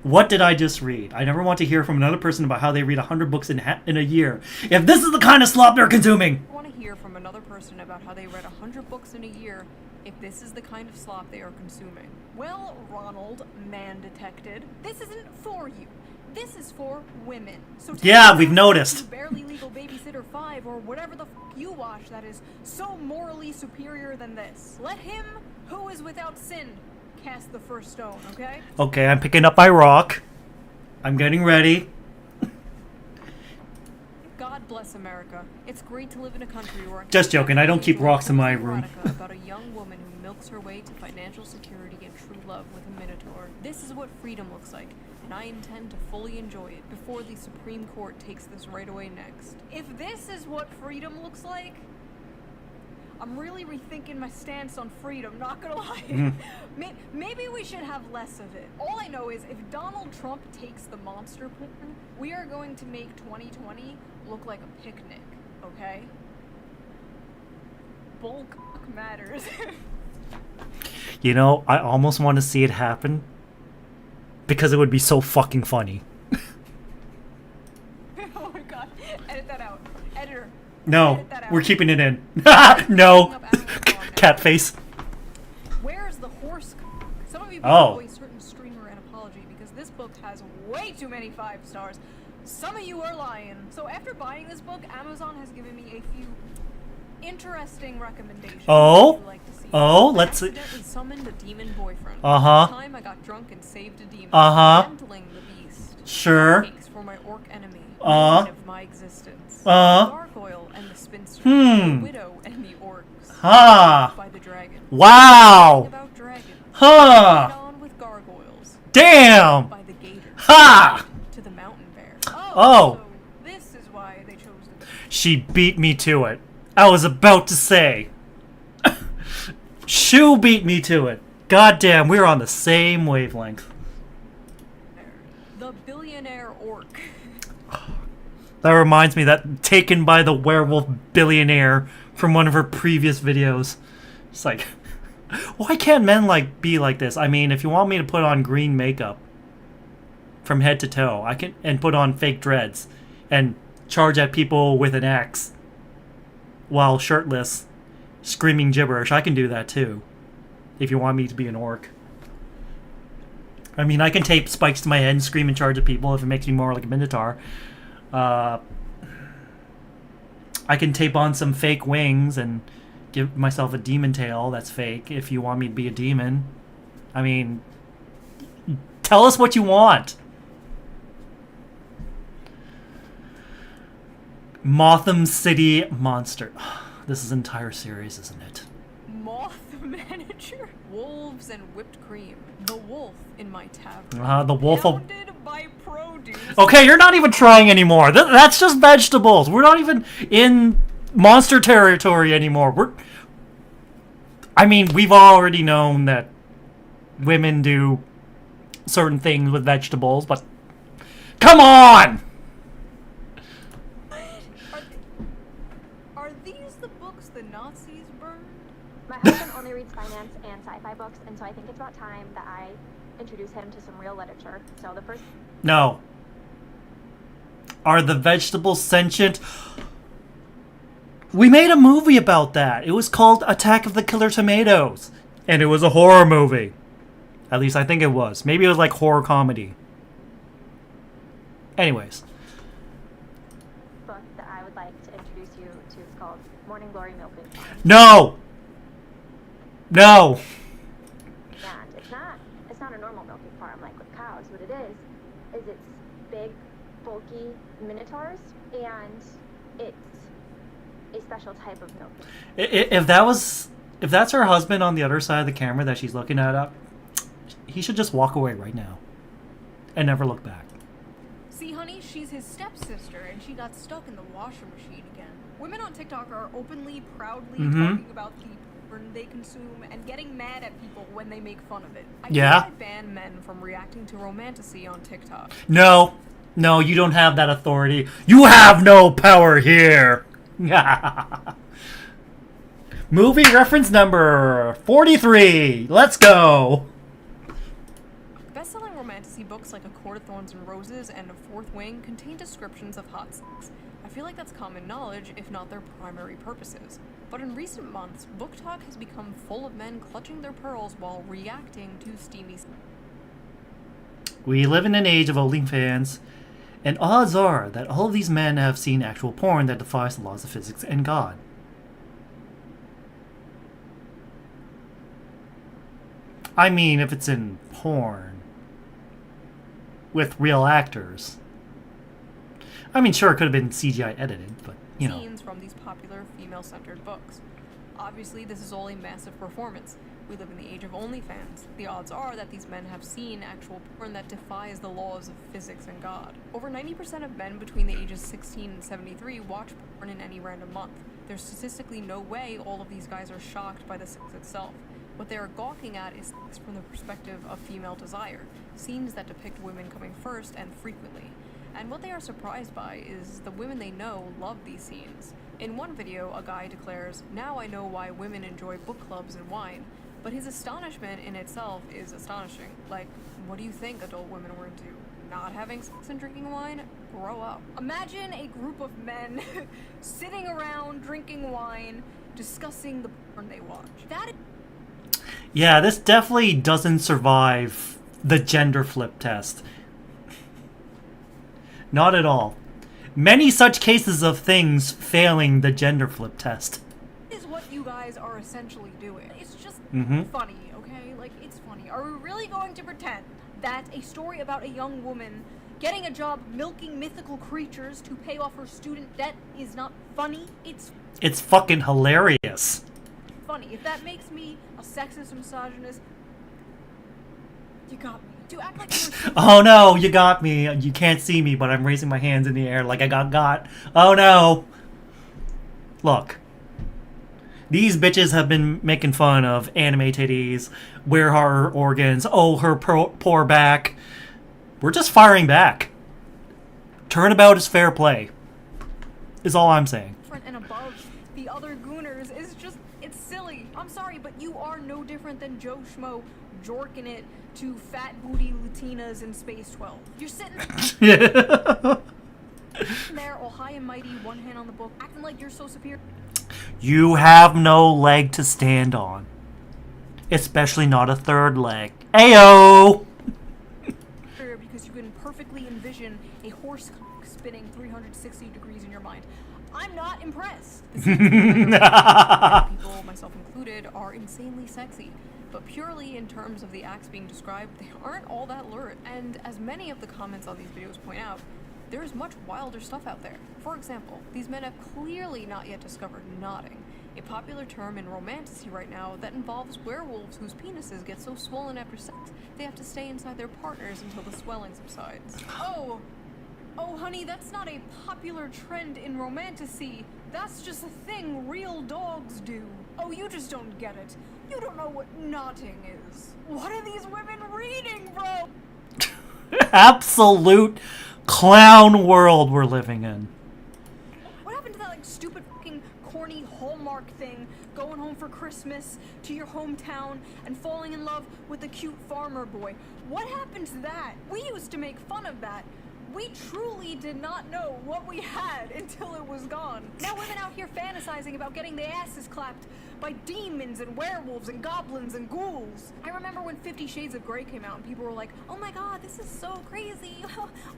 What did I just read? I never want to hear from another person about how they read 100 books in a year. If this is the kind of slop they're consuming. I want to hear from another person about how they read 100 books in a year if this is the kind of slop they are consuming. Well, Ronald, man detected, this isn't for you. This is for women. So yeah, we've noticed. Barely Legal Babysitter 5 or whatever the f you watch that is so morally superior than this. Let him who is without sin cast the first stone, okay? Okay, I'm picking up my rock. I'm getting ready. God bless America. It's great to live in a country where... Just joking, I don't keep rocks in my room. About a young woman who milks her way to financial security and true love with a minotaur. This is what freedom looks like, and I intend to fully enjoy it before the Supreme Court takes this right away next. If this is what freedom looks like, I'm really rethinking my stance on freedom, not gonna lie. Maybe we should have less of it. All I know is if Donald Trump takes the monster porn, we are going to make 2020 look like a picnic, okay? Bulk matters. You know, I almost want to see it happen because it would be so fucking funny. Oh my god, edit that out. Editor. No, we're keeping it in. No. Cat face. Where's the horse? Some of you people owe a certain streamer an apology because this book has way too many 5 stars. Some of you are lying. So after buying this book, Amazon has given me a few interesting recommendations. Oh, like to see. Let's see. I accidentally summoned a demon boyfriend. Uh-huh. One time I got drunk and saved a demon. Gentling the beast. Sure. Cakes for my orc enemy. Of my existence. Gargoyle and the spinster. The widow and the orcs. By the dragon. Wow. About dragons. On with gargoyles. Damn. By the gator. Ha. To the mountain bear. Oh. So this is why they chose the... She beat me to it. I was about to say. Shoe beat me to it. Goddamn, we're on the same wavelength. The billionaire orc. That reminds me that Taken by the Werewolf Billionaire from one of her previous videos. It's like, why can't men like be like this? I mean, if you want me to put on green makeup from head to toe, I can, and put on fake dreads and charge at people with an axe while shirtless, screaming gibberish. I can do that too. If you want me to be an orc. I mean, I can tape spikes to my head and scream and charge at people if it makes me more like a minotaur. I can tape on some fake wings and give myself a demon tail that's fake if you want me to be a demon. I mean, tell us what you want. Motham City Monster. This is an entire series, isn't it? Moth manager. Wolves and whipped cream. The wolf in my tavern. The wolf of... by produce. Okay, you're not even trying anymore. That's just vegetables. We're not even in monster territory anymore. I mean, we've already known that women do certain things with vegetables, but come on! Are these the books the Nazis burned? My husband only reads finance and sci-fi books, and so I think it's about time that I introduce him to some real literature. So the first... No. Are the vegetables sentient? We made a movie about that. It was called Attack of the Killer Tomatoes. And it was a horror movie. At least I think it was. Maybe it was like horror comedy. Anyways. Book that I would like to introduce you to is called Morning Glory Milking Farm. No! No! And it's not a normal milking farm like with cows. What it is it's big, bulky minotaurs, and it's a special type of milking. If that's her husband on the other side of the camera that she's looking at, he should just walk away right now and never look back. See, honey, she's his stepsister, and she got stuck in the washer machine again. Women on TikTok are openly, proudly Mhm. talking about the porn they consume and getting mad at people when they make fun of it. I Yeah. think I ban men from reacting to romantasy on TikTok. No. No, you don't have that authority. You have no power here. Movie reference number 43. Let's go. Best-selling romantasy books like A Court of Thorns and Roses and A Fourth Wing contain descriptions of hot sex. I feel like that's common knowledge, if not their primary purposes. But in recent months, book talk has become full of men clutching their pearls while reacting to steamy. We live in an age of OnlyFans, and odds are that all of these men have seen actual porn that defies the laws of physics and God. I mean, if it's in porn with real actors. I mean, sure, it could have been CGI edited, but, you know. Scenes from these popular female-centered books. Obviously, this is all a massive performance. We live in the age of OnlyFans. The odds are that these men have seen actual porn that defies the laws of physics and God. Over 90% of men between the ages 16 and 73 watch porn in any random month. There's statistically no way all of these guys are shocked by the sex itself. What they are gawking at is sex from the perspective of female desire, scenes that depict women coming first and frequently. And what they are surprised by is the women they know love these scenes. In one video, a guy declares, "Now I know why women enjoy book clubs and wine." But his astonishment in itself is astonishing. Like, what do you think adult women were into? Not having sex and drinking wine? Grow up. Imagine a group of men sitting around drinking wine, discussing the porn they watch. That is... Yeah, this definitely doesn't survive the gender flip test. Not at all. Many such cases of things failing the gender flip test. Is what you guys are essentially doing. It's just Mhm. funny, okay? Like, it's funny. Are we really going to pretend that a story about a young woman getting a job milking mythical creatures to pay off her student debt is not funny? It's fucking hilarious. Funny. If that makes me a sexist, misogynist, you got me. To act like you were Oh no, you got me. You can't see me, but I'm raising my hands in the air like I got. Oh no. Look. These bitches have been making fun of anime titties, where are her organs, oh, her poor back. We're just firing back. Turnabout is fair play. Is all I'm saying. different and above the other gooners is just, it's silly. I'm sorry, but you are no different than Joe Schmo jorking it to fat booty Latinas in Space 12. You're sitting there all high and mighty, one hand on the book, acting like you're so superior. You have no leg to stand on. Especially not a third leg. Ayo! Because you can perfectly envision a horse spinning 360 degrees in your mind. I'm not impressed. People, myself included, are insanely sexy. But purely in terms of the acts being described, they aren't all that lurid. And as many of the comments on these videos point out, there is much wilder stuff out there. For example, these men have clearly not yet discovered knotting, a popular term in romantasy right now that involves werewolves whose penises get so swollen after sex they have to stay inside their partners until the swelling subsides. Oh, honey, that's not a popular trend in romantasy. That's just a thing real dogs do. Oh, you just don't get it. You don't know what knotting is. What are these women reading, bro? Absolute clown world we're living in. What happened to that, like, stupid fucking corny Hallmark thing, going home for Christmas to your hometown and falling in love with the cute farmer boy? What happened to that? We used to make fun of that. We truly did not know what we had until it was gone. Now women out here fantasizing about getting their asses clapped by demons and werewolves and goblins and ghouls. I remember when 50 Shades of Grey came out and people were like, oh my god, this is so crazy.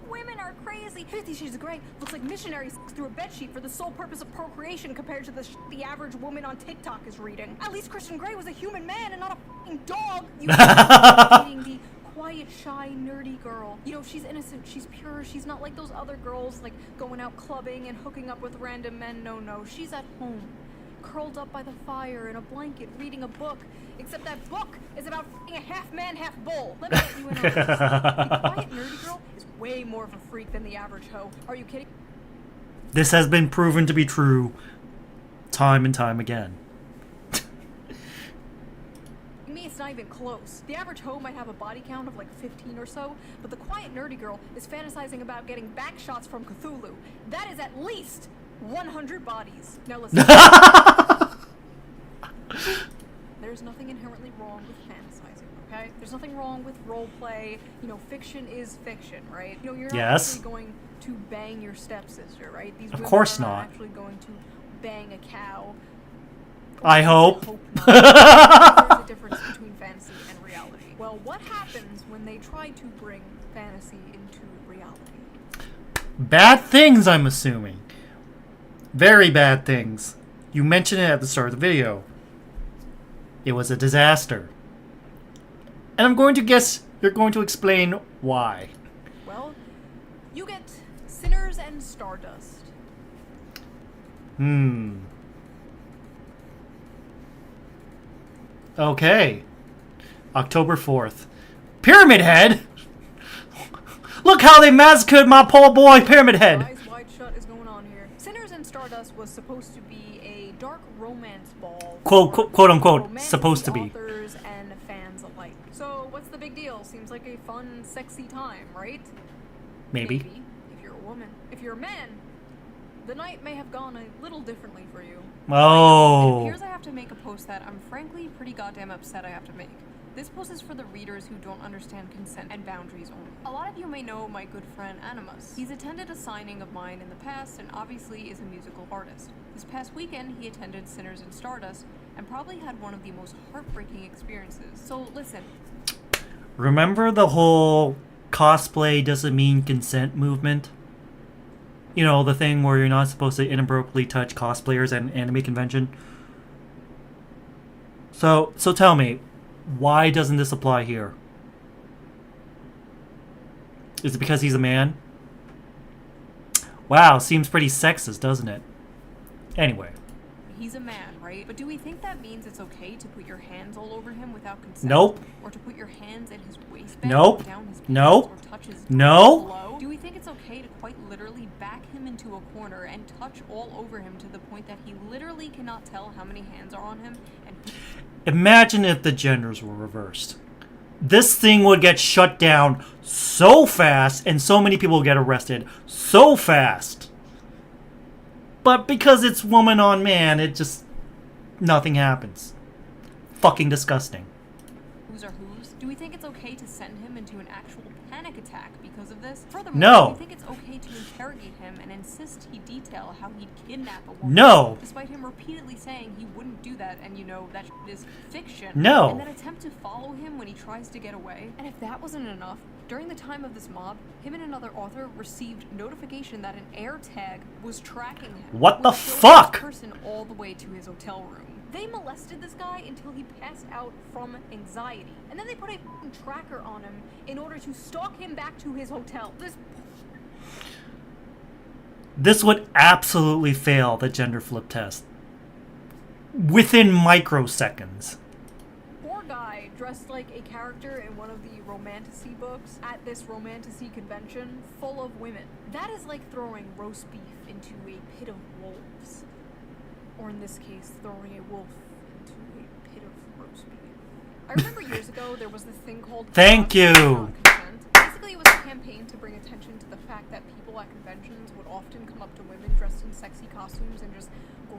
Women are crazy. 50 Shades of Grey looks like missionary sex through a bedsheet for the sole purpose of procreation compared to the average woman on TikTok is reading. At least Christian Grey was a human man and not a fucking dog. You reading the quiet, shy, nerdy girl. You know, she's innocent, she's pure, she's not like those other girls, like, going out clubbing and hooking up with random men. No, she's at home, curled up by the fire in a blanket, reading a book. Except that book is about a half man, half bull. Let me get you in on this. The quiet, nerdy girl is way more of a freak than the average hoe. Are you kidding? This has been proven to be true time and time again. Me, it's not even close. The average hoe might have a body count of like 15 or so, but the quiet nerdy girl is fantasizing about getting back shots from Cthulhu. That is at least 100 bodies. Now listen. There's nothing inherently wrong with fantasizing, okay? There's nothing wrong with role play. You know, fiction is fiction, right? You know, you're not actually going to bang your stepsister, right? These Of women course are not. actually going to bang a cow. I hope. There's a difference between fantasy and reality. Well, what happens when they try to bring fantasy into reality? Bad things, I'm assuming. Very bad things. You mentioned it at the start of the video. It was a disaster. And I'm going to guess you're going to explain why. Well, you get Sinners and Stardust. Okay. October 4th. Pyramid Head? Look how they massacred my poor boy, Pyramid Head! Eyes wide shut is going on here. Sinners and Stardust was supposed to be a dark romance ball. Quote unquote, supposed to be. Authors and fans alike. So what's the big deal? Seems like a fun, sexy time, right? Maybe. If you're a woman. If you're a man, the night may have gone a little differently for you. Oh. It appears I have to make a post that I'm frankly pretty goddamn upset I have to make. This post is for the readers who don't understand consent and boundaries only. A lot of you may know my good friend Animus. He's attended a signing of mine in the past and obviously is a musical artist. This past weekend he attended Sinners and Stardust and probably had one of the most heartbreaking experiences. So listen. Remember the whole cosplay doesn't mean consent movement? You know, the thing where you're not supposed to inappropriately touch cosplayers at an anime convention? So tell me, why doesn't this apply here? Is it because he's a man? Wow, seems pretty sexist, doesn't it? Anyway. He's a man, right? But do we think that means it's okay to put your hands all over him without consent? Nope. Or to put your hands in his waistband Nope. or down his pants Nope. or touch his No. below? Do we think it's okay to quite literally back him into a corner and touch all over him to the point that he literally cannot tell how many hands are on him? And Imagine if the genders were reversed. This thing would get shut down so fast and so many people would get arrested so fast. But because it's woman on man, it just... nothing happens. Fucking disgusting. who's are whose? Do we think it's okay to send him into an actual panic attack because of this? Furthermore, No. do we think it's okay to interrogate him and insist he detail how he'd kidnap a woman? No. Despite him repeatedly saying he wouldn't do that and, you know, that is fiction. No. And then attempt to follow him when he tries to get away? And if that wasn't enough, during the time of this mob, him and another author received notification that an air tag was tracking him. What the which showed fuck? this person all the way to his hotel room. They molested this guy until he passed out from anxiety. And then they put a f***ing tracker on him in order to stalk him back to his hotel. This would absolutely fail the gender flip test. Within microseconds. Poor guy dressed like a character in one of the romantasy books at this romantasy convention full of women. That is like throwing roast beef into a pit of wolves. Or in this case, throwing a wolf into a pit of roast beef. I remember years ago there was this thing called Thank you. consent. Basically it was a campaign to bring attention to the fact that people at conventions would often come up to women dressed in sexy costumes and just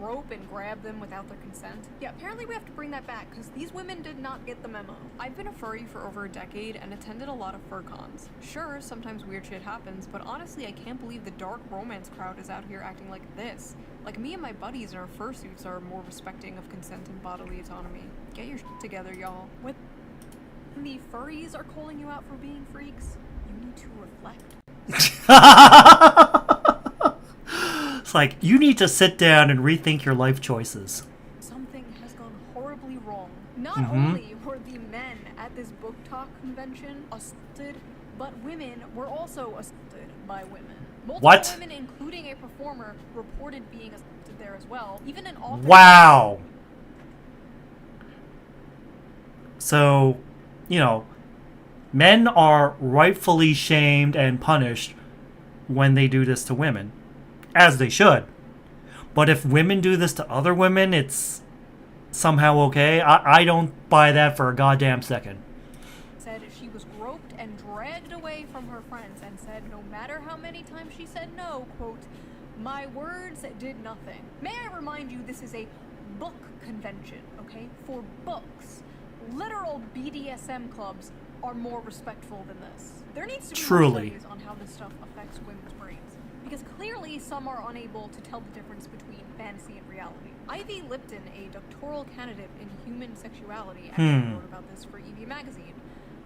grope and grab them without their consent. Yeah, apparently we have to bring that back because these women did not get the memo. I've been a furry for over a decade and attended a lot of fur cons. Sure, sometimes weird shit happens, but honestly I can't believe the dark romance crowd is out here acting like this. Like me and my buddies in our fursuits are more respecting of consent and bodily autonomy. Get your shit together, y'all. When the furries are calling you out for being freaks, you need to reflect. It's like, you need to sit down and rethink your life choices. Something has gone horribly wrong. Not Mhm. only were the men at this book talk convention assaulted, but women were also assaulted by women. Multiple What? women, including a performer, reported being assaulted there as well. Even an author. Wow. So, you know, men are rightfully shamed and punished when they do this to women. as they should. But if women do this to other women, it's somehow okay. I don't buy that for a goddamn second. Said she was groped and dragged away from her friends and said no matter how many times she said no, quote, my words did nothing. May I remind you, this is a book convention, okay? For books. Literal BDSM clubs are more respectful than this. There needs to be more studies on how this stuff affects women's brains. Because clearly some are unable to tell the difference between fantasy and reality. Ivy Lipton, a doctoral candidate in human sexuality, actually wrote about this for EV Magazine.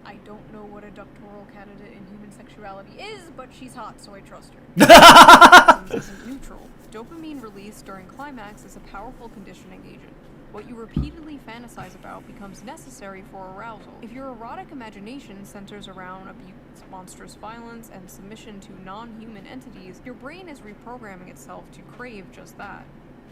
I don't know what a doctoral candidate in human sexuality is, but she's hot, so I trust her. Isn't neutral. Dopamine release during climax is a powerful conditioning agent. What you repeatedly fantasize about becomes necessary for arousal. If your erotic imagination centers around abuse, monstrous violence, and submission to non-human entities, your brain is reprogramming itself to crave just that.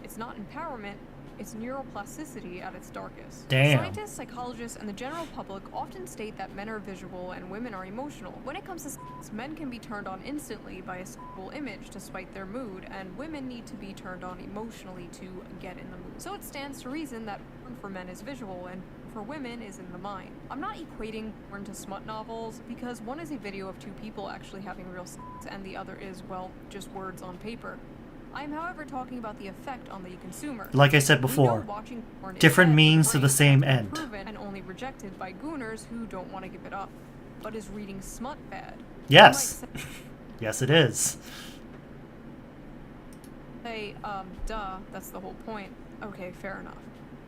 It's not empowerment, it's neuroplasticity at its darkest. Damn. Scientists, psychologists, and the general public often state that men are visual and women are emotional. When it comes to sex, men can be turned on instantly by a sexual image to spite their mood, and women need to be turned on emotionally to get in the mood. So it stands to reason that porn for men is visual and for women is in the mind. I'm not equating porn to smut novels, because one is a video of two people actually having real sex, and the other is, well, just words on paper. I am, however, talking about the effect on the consumer. Like I said before, different means to the same end. Proven and only rejected by gooners who don't want to give it up. But is reading smut bad? Yes. Yes, it is. Say, duh, that's the whole point. Okay, fair enough.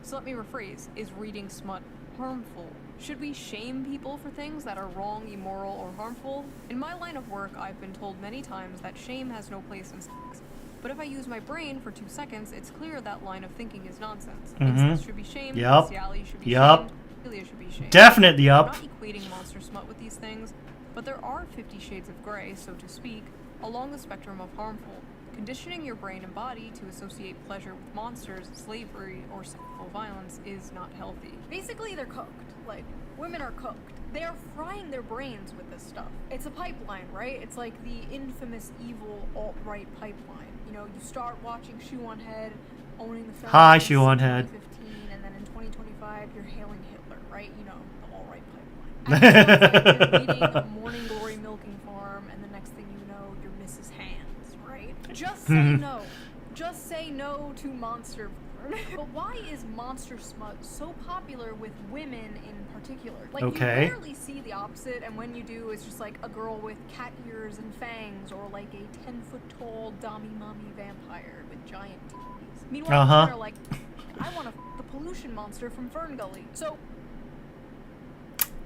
So let me rephrase. Is reading smut harmful? Should we shame people for things that are wrong, immoral, or harmful? In my line of work, I've been told many times that shame has no place in sex. But if I use my brain for 2 seconds, it's clear that line of thinking is nonsense. Incest should be shamed, bestiality should be shamed, pedophilia should be shamed. Definitely I'm not equating monster smut with these things, but there are 50 shades of gray, so to speak, along the spectrum of harmful. Conditioning your brain and body to associate pleasure with monsters, slavery, or sexual violence is not healthy. Basically, they're cooked. Like, women are cooked. They are frying their brains with this stuff. It's a pipeline, right? It's like the infamous evil alt-right pipeline. You know, you start watching Shoe0nHead, owning the film. Hi, Shoe0nHead. 2015, and then in 2025, you're hailing Hitler, right? You know, the alt-right pipeline. You're reading Morning Glory Milking Farm, and the next thing you know, you're Mrs. Hands, right? Just say no. Just say no to monster porn. But why is monster smut so popular with women in particular? Like, you rarely see the opposite, and when you do, it's just like a girl with cat ears and fangs, or like a 10-foot-tall mommy vampire with giant titties. Meanwhile, women are like, I want to the pollution monster from Fern Gully. So,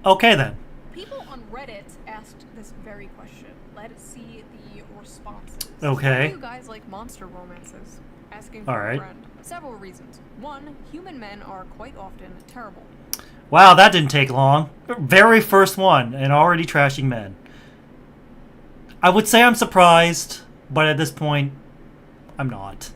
okay then. People on Reddit asked this very question. Let's see the responses. Okay. Why do you guys like monster romances? Asking for a friend. Several reasons. 1, human men are quite often terrible. Wow, that didn't take long. Very first one, and already trashing men. I would say I'm surprised, but at this point, I'm not.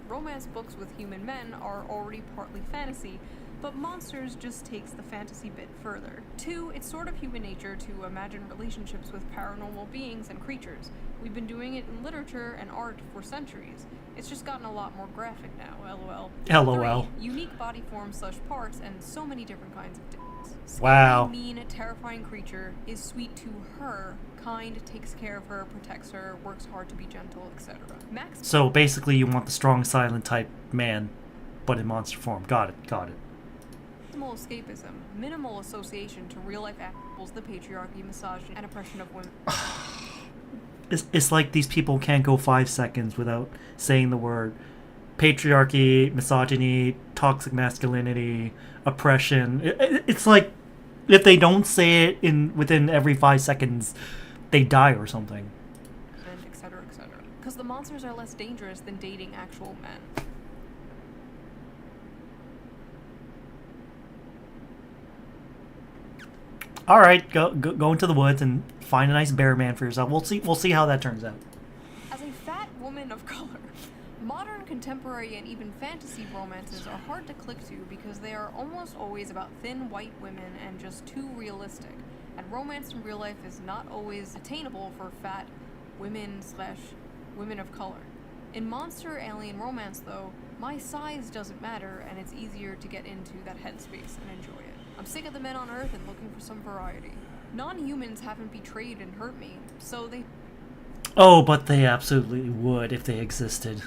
Romance books with human men are already partly fantasy, but monsters just takes the fantasy bit further. 2, it's sort of human nature to imagine relationships with paranormal beings and creatures. We've been doing it in literature and art for centuries. It's just gotten a lot more graphic now, lol. LOL. 3, unique body forms / parts and so many different kinds of dicks. Scary, wow. Mean, terrifying creature is sweet to her, kind, takes care of her, protects her, works hard to be gentle, etc. Max. So basically you want the strong silent type man, but in monster form. Got it. Maximal escapism, minimal association to real-life assholes, the patriarchy, misogyny, and oppression of women. It's like these people can't go 5 seconds without saying the word patriarchy, misogyny, toxic masculinity, oppression. It's like if they don't say it within every 5 seconds, they die or something. And etc. Because the monsters are less dangerous than dating actual men. All right, go into the woods and find a nice bear man for yourself. We'll see how that turns out. As a fat woman of color, modern, contemporary, and even fantasy romances are hard to click to because they are almost always about thin white women and just too realistic. And romance in real life is not always attainable for fat, women/women of color. In monster alien romance, though, my size doesn't matter, and it's easier to get into that headspace and enjoy it. I'm sick of the men on Earth and looking for some variety. Non-humans haven't betrayed and hurt me, so they... Oh, but they absolutely would if they existed.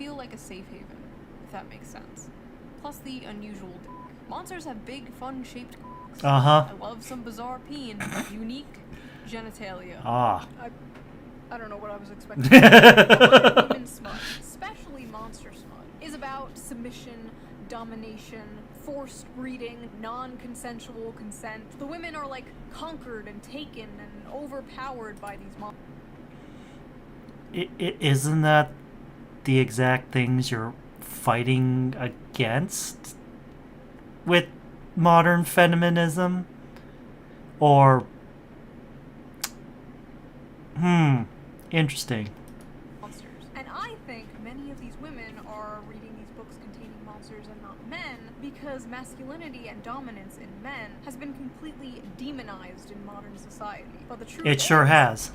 feel like a safe haven, if that makes sense. Plus the unusual dick. Monsters have big, fun-shaped dicks. Uh-huh. I love some bizarre peen, unique genitalia. Ah. I don't know what I was expecting. Human smut, especially monster smut, is about submission, domination, forced breeding, non-consensual consent. The women are like conquered and taken and overpowered by these monsters. Isn't that the exact things you're fighting against with modern feminism? Or... interesting. Monsters. And I think many of these women are reading these books containing monsters and not men because masculinity and dominance in men has been completely demonized in modern society. But the truth It sure has.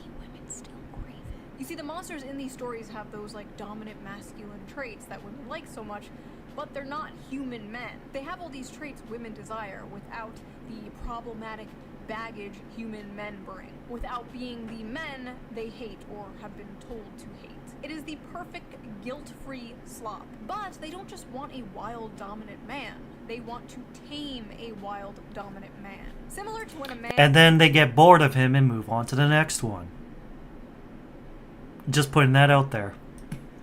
You see, the monsters in these stories have those, like, dominant masculine traits that women like so much, but they're not human men. They have all these traits women desire without the problematic baggage human men bring, without being the men they hate or have been told to hate. It is the perfect guilt-free slop. But they don't just want a wild, dominant man. They want to tame a wild, dominant man. Similar to when a man... And then they get bored of him and move on to the next one. Just putting that out there.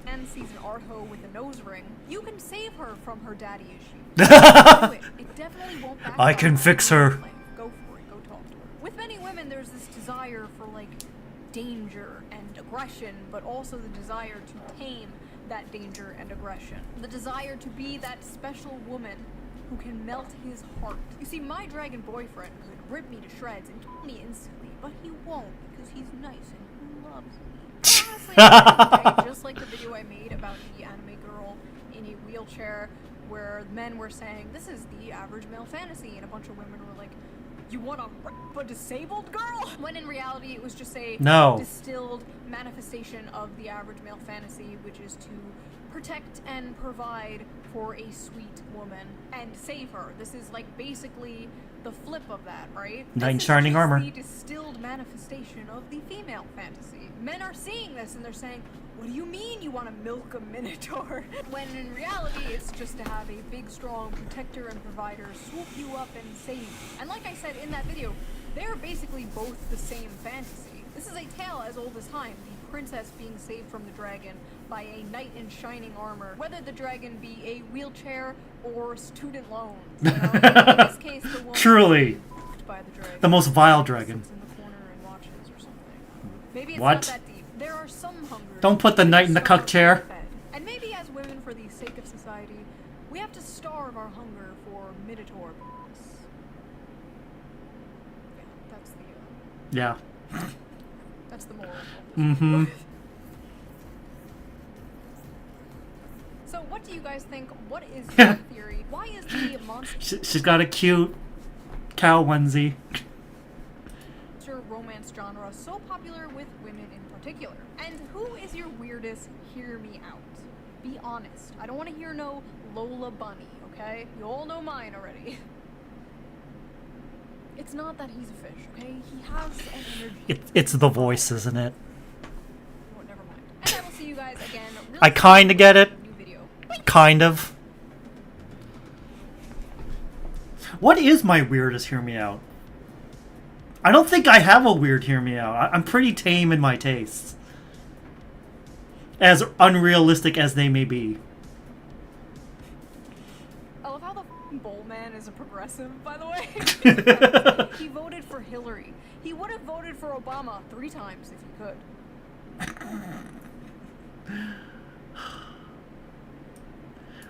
And sees an art-ho with a nose ring, you can save her from her daddy issue. Do it. It definitely won't backfire. I can fix her. Go for it. Go talk to her. With many women, there's this desire for, like, danger and aggression, but also the desire to tame that danger and aggression. The desire to be that special woman who can melt his heart. You see, my dragon boyfriend could rip me to shreds and kill me instantly, but he won't because he's nice and he loves me. Honestly, just like the video I made about the anime girl in a wheelchair where men were saying, this is the average male fantasy, and a bunch of women were like, you want to rape a disabled girl? When in reality it was just a distilled manifestation of the average male fantasy, which is to protect and provide for a sweet woman and save her. This is like basically the flip of that, right? Knight in This is shining just armor. the distilled manifestation of the female fantasy. Men are seeing this and they're saying, what do you mean you want to milk a minotaur? When in reality, it's just to have a big, strong protector and provider swoop you up and save you. And like I said in that video, they're basically both the same fantasy. This is a tale as old as time, the princess being saved from the dragon by a knight in shining armor, whether the dragon be a wheelchair or student loans. You know? In this case, the woman Truly. by the dragon. The most vile dragon. In the corner and watches or something. Maybe it's What? not that deep. There are some hungers. Don't put the knight in the cuck chair. And maybe as women, for the sake of society, we have to starve our hunger for minotaur books. Yeah, that's the Yeah. that's the moral. Mm-hmm. So what do you guys think? What is your theory? Why is the monster She's got a cute cow onesie. romance genre so popular with women in particular? And who is your weirdest hear me out? Be honest. I don't want to hear no Lola Bunny, okay? You all know mine already. It's not that he's a fish, okay? He has an energy. It's the voice, isn't it? Oh, never mind. And I will see you guys again really I kinda get it. new video. Kind of. What is my weirdest hear me out? I don't think I have a weird hear me out. I'm pretty tame in my tastes. As unrealistic as they may be. I love how the f***ing Bowl Man is a progressive, by the way. He voted for Hillary. He would have voted for Obama 3 times if he could.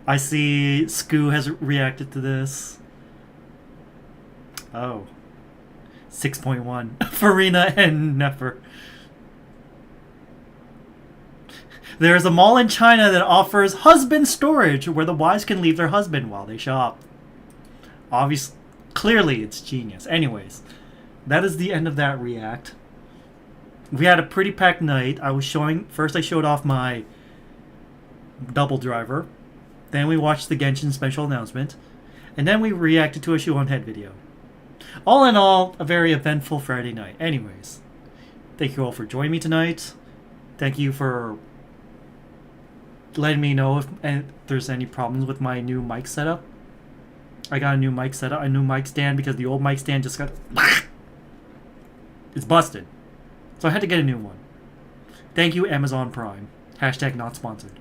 I see Scoo has reacted to this. Oh. 6.1. Farina and Nefer. There is a mall in China that offers husband storage where the wives can leave their husband while they shop. Obviously, clearly it's genius. Anyways, that is the end of that react. We had a pretty packed night. I showed off my double driver. Then we watched the Genshin special announcement. And then we reacted to a Shoe0nHead video. All in all, a very eventful Friday night. Anyways, thank you all for joining me tonight. Thank you for letting me know if there's any problems with my new mic setup. I got a new mic setup, a new mic stand, because the old mic stand just got... It's busted. So I had to get a new one. Thank you, Amazon Prime. Hashtag not sponsored.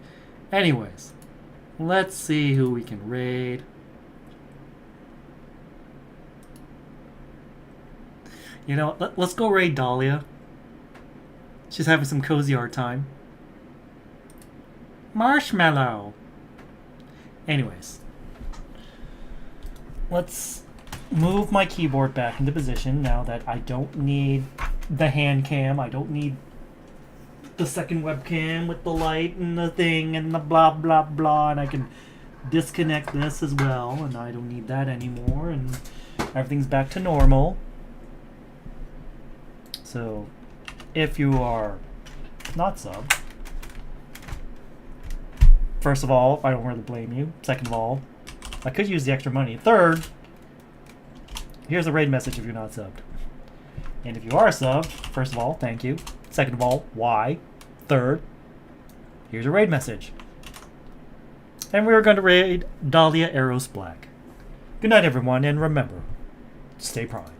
Anyways, let's see who we can raid. You know, let's go raid Dahlia. She's having some cozy art time. Marshmallow. Anyways, let's move my keyboard back into position now that I don't need the hand cam. I don't need the second webcam with the light and the thing and the blah blah blah, and I can disconnect this as well, and I don't need that anymore, and everything's back to normal. So if you are not subbed, first of all, I don't really blame you. Second of all, I could use the extra money. Third, here's a raid message if you're not subbed. And if you are subbed, first of all, thank you. Second of all, why? Third, here's a raid message. And we're going to raid Dahlia Eros Black. Good night, everyone, and remember, stay prime.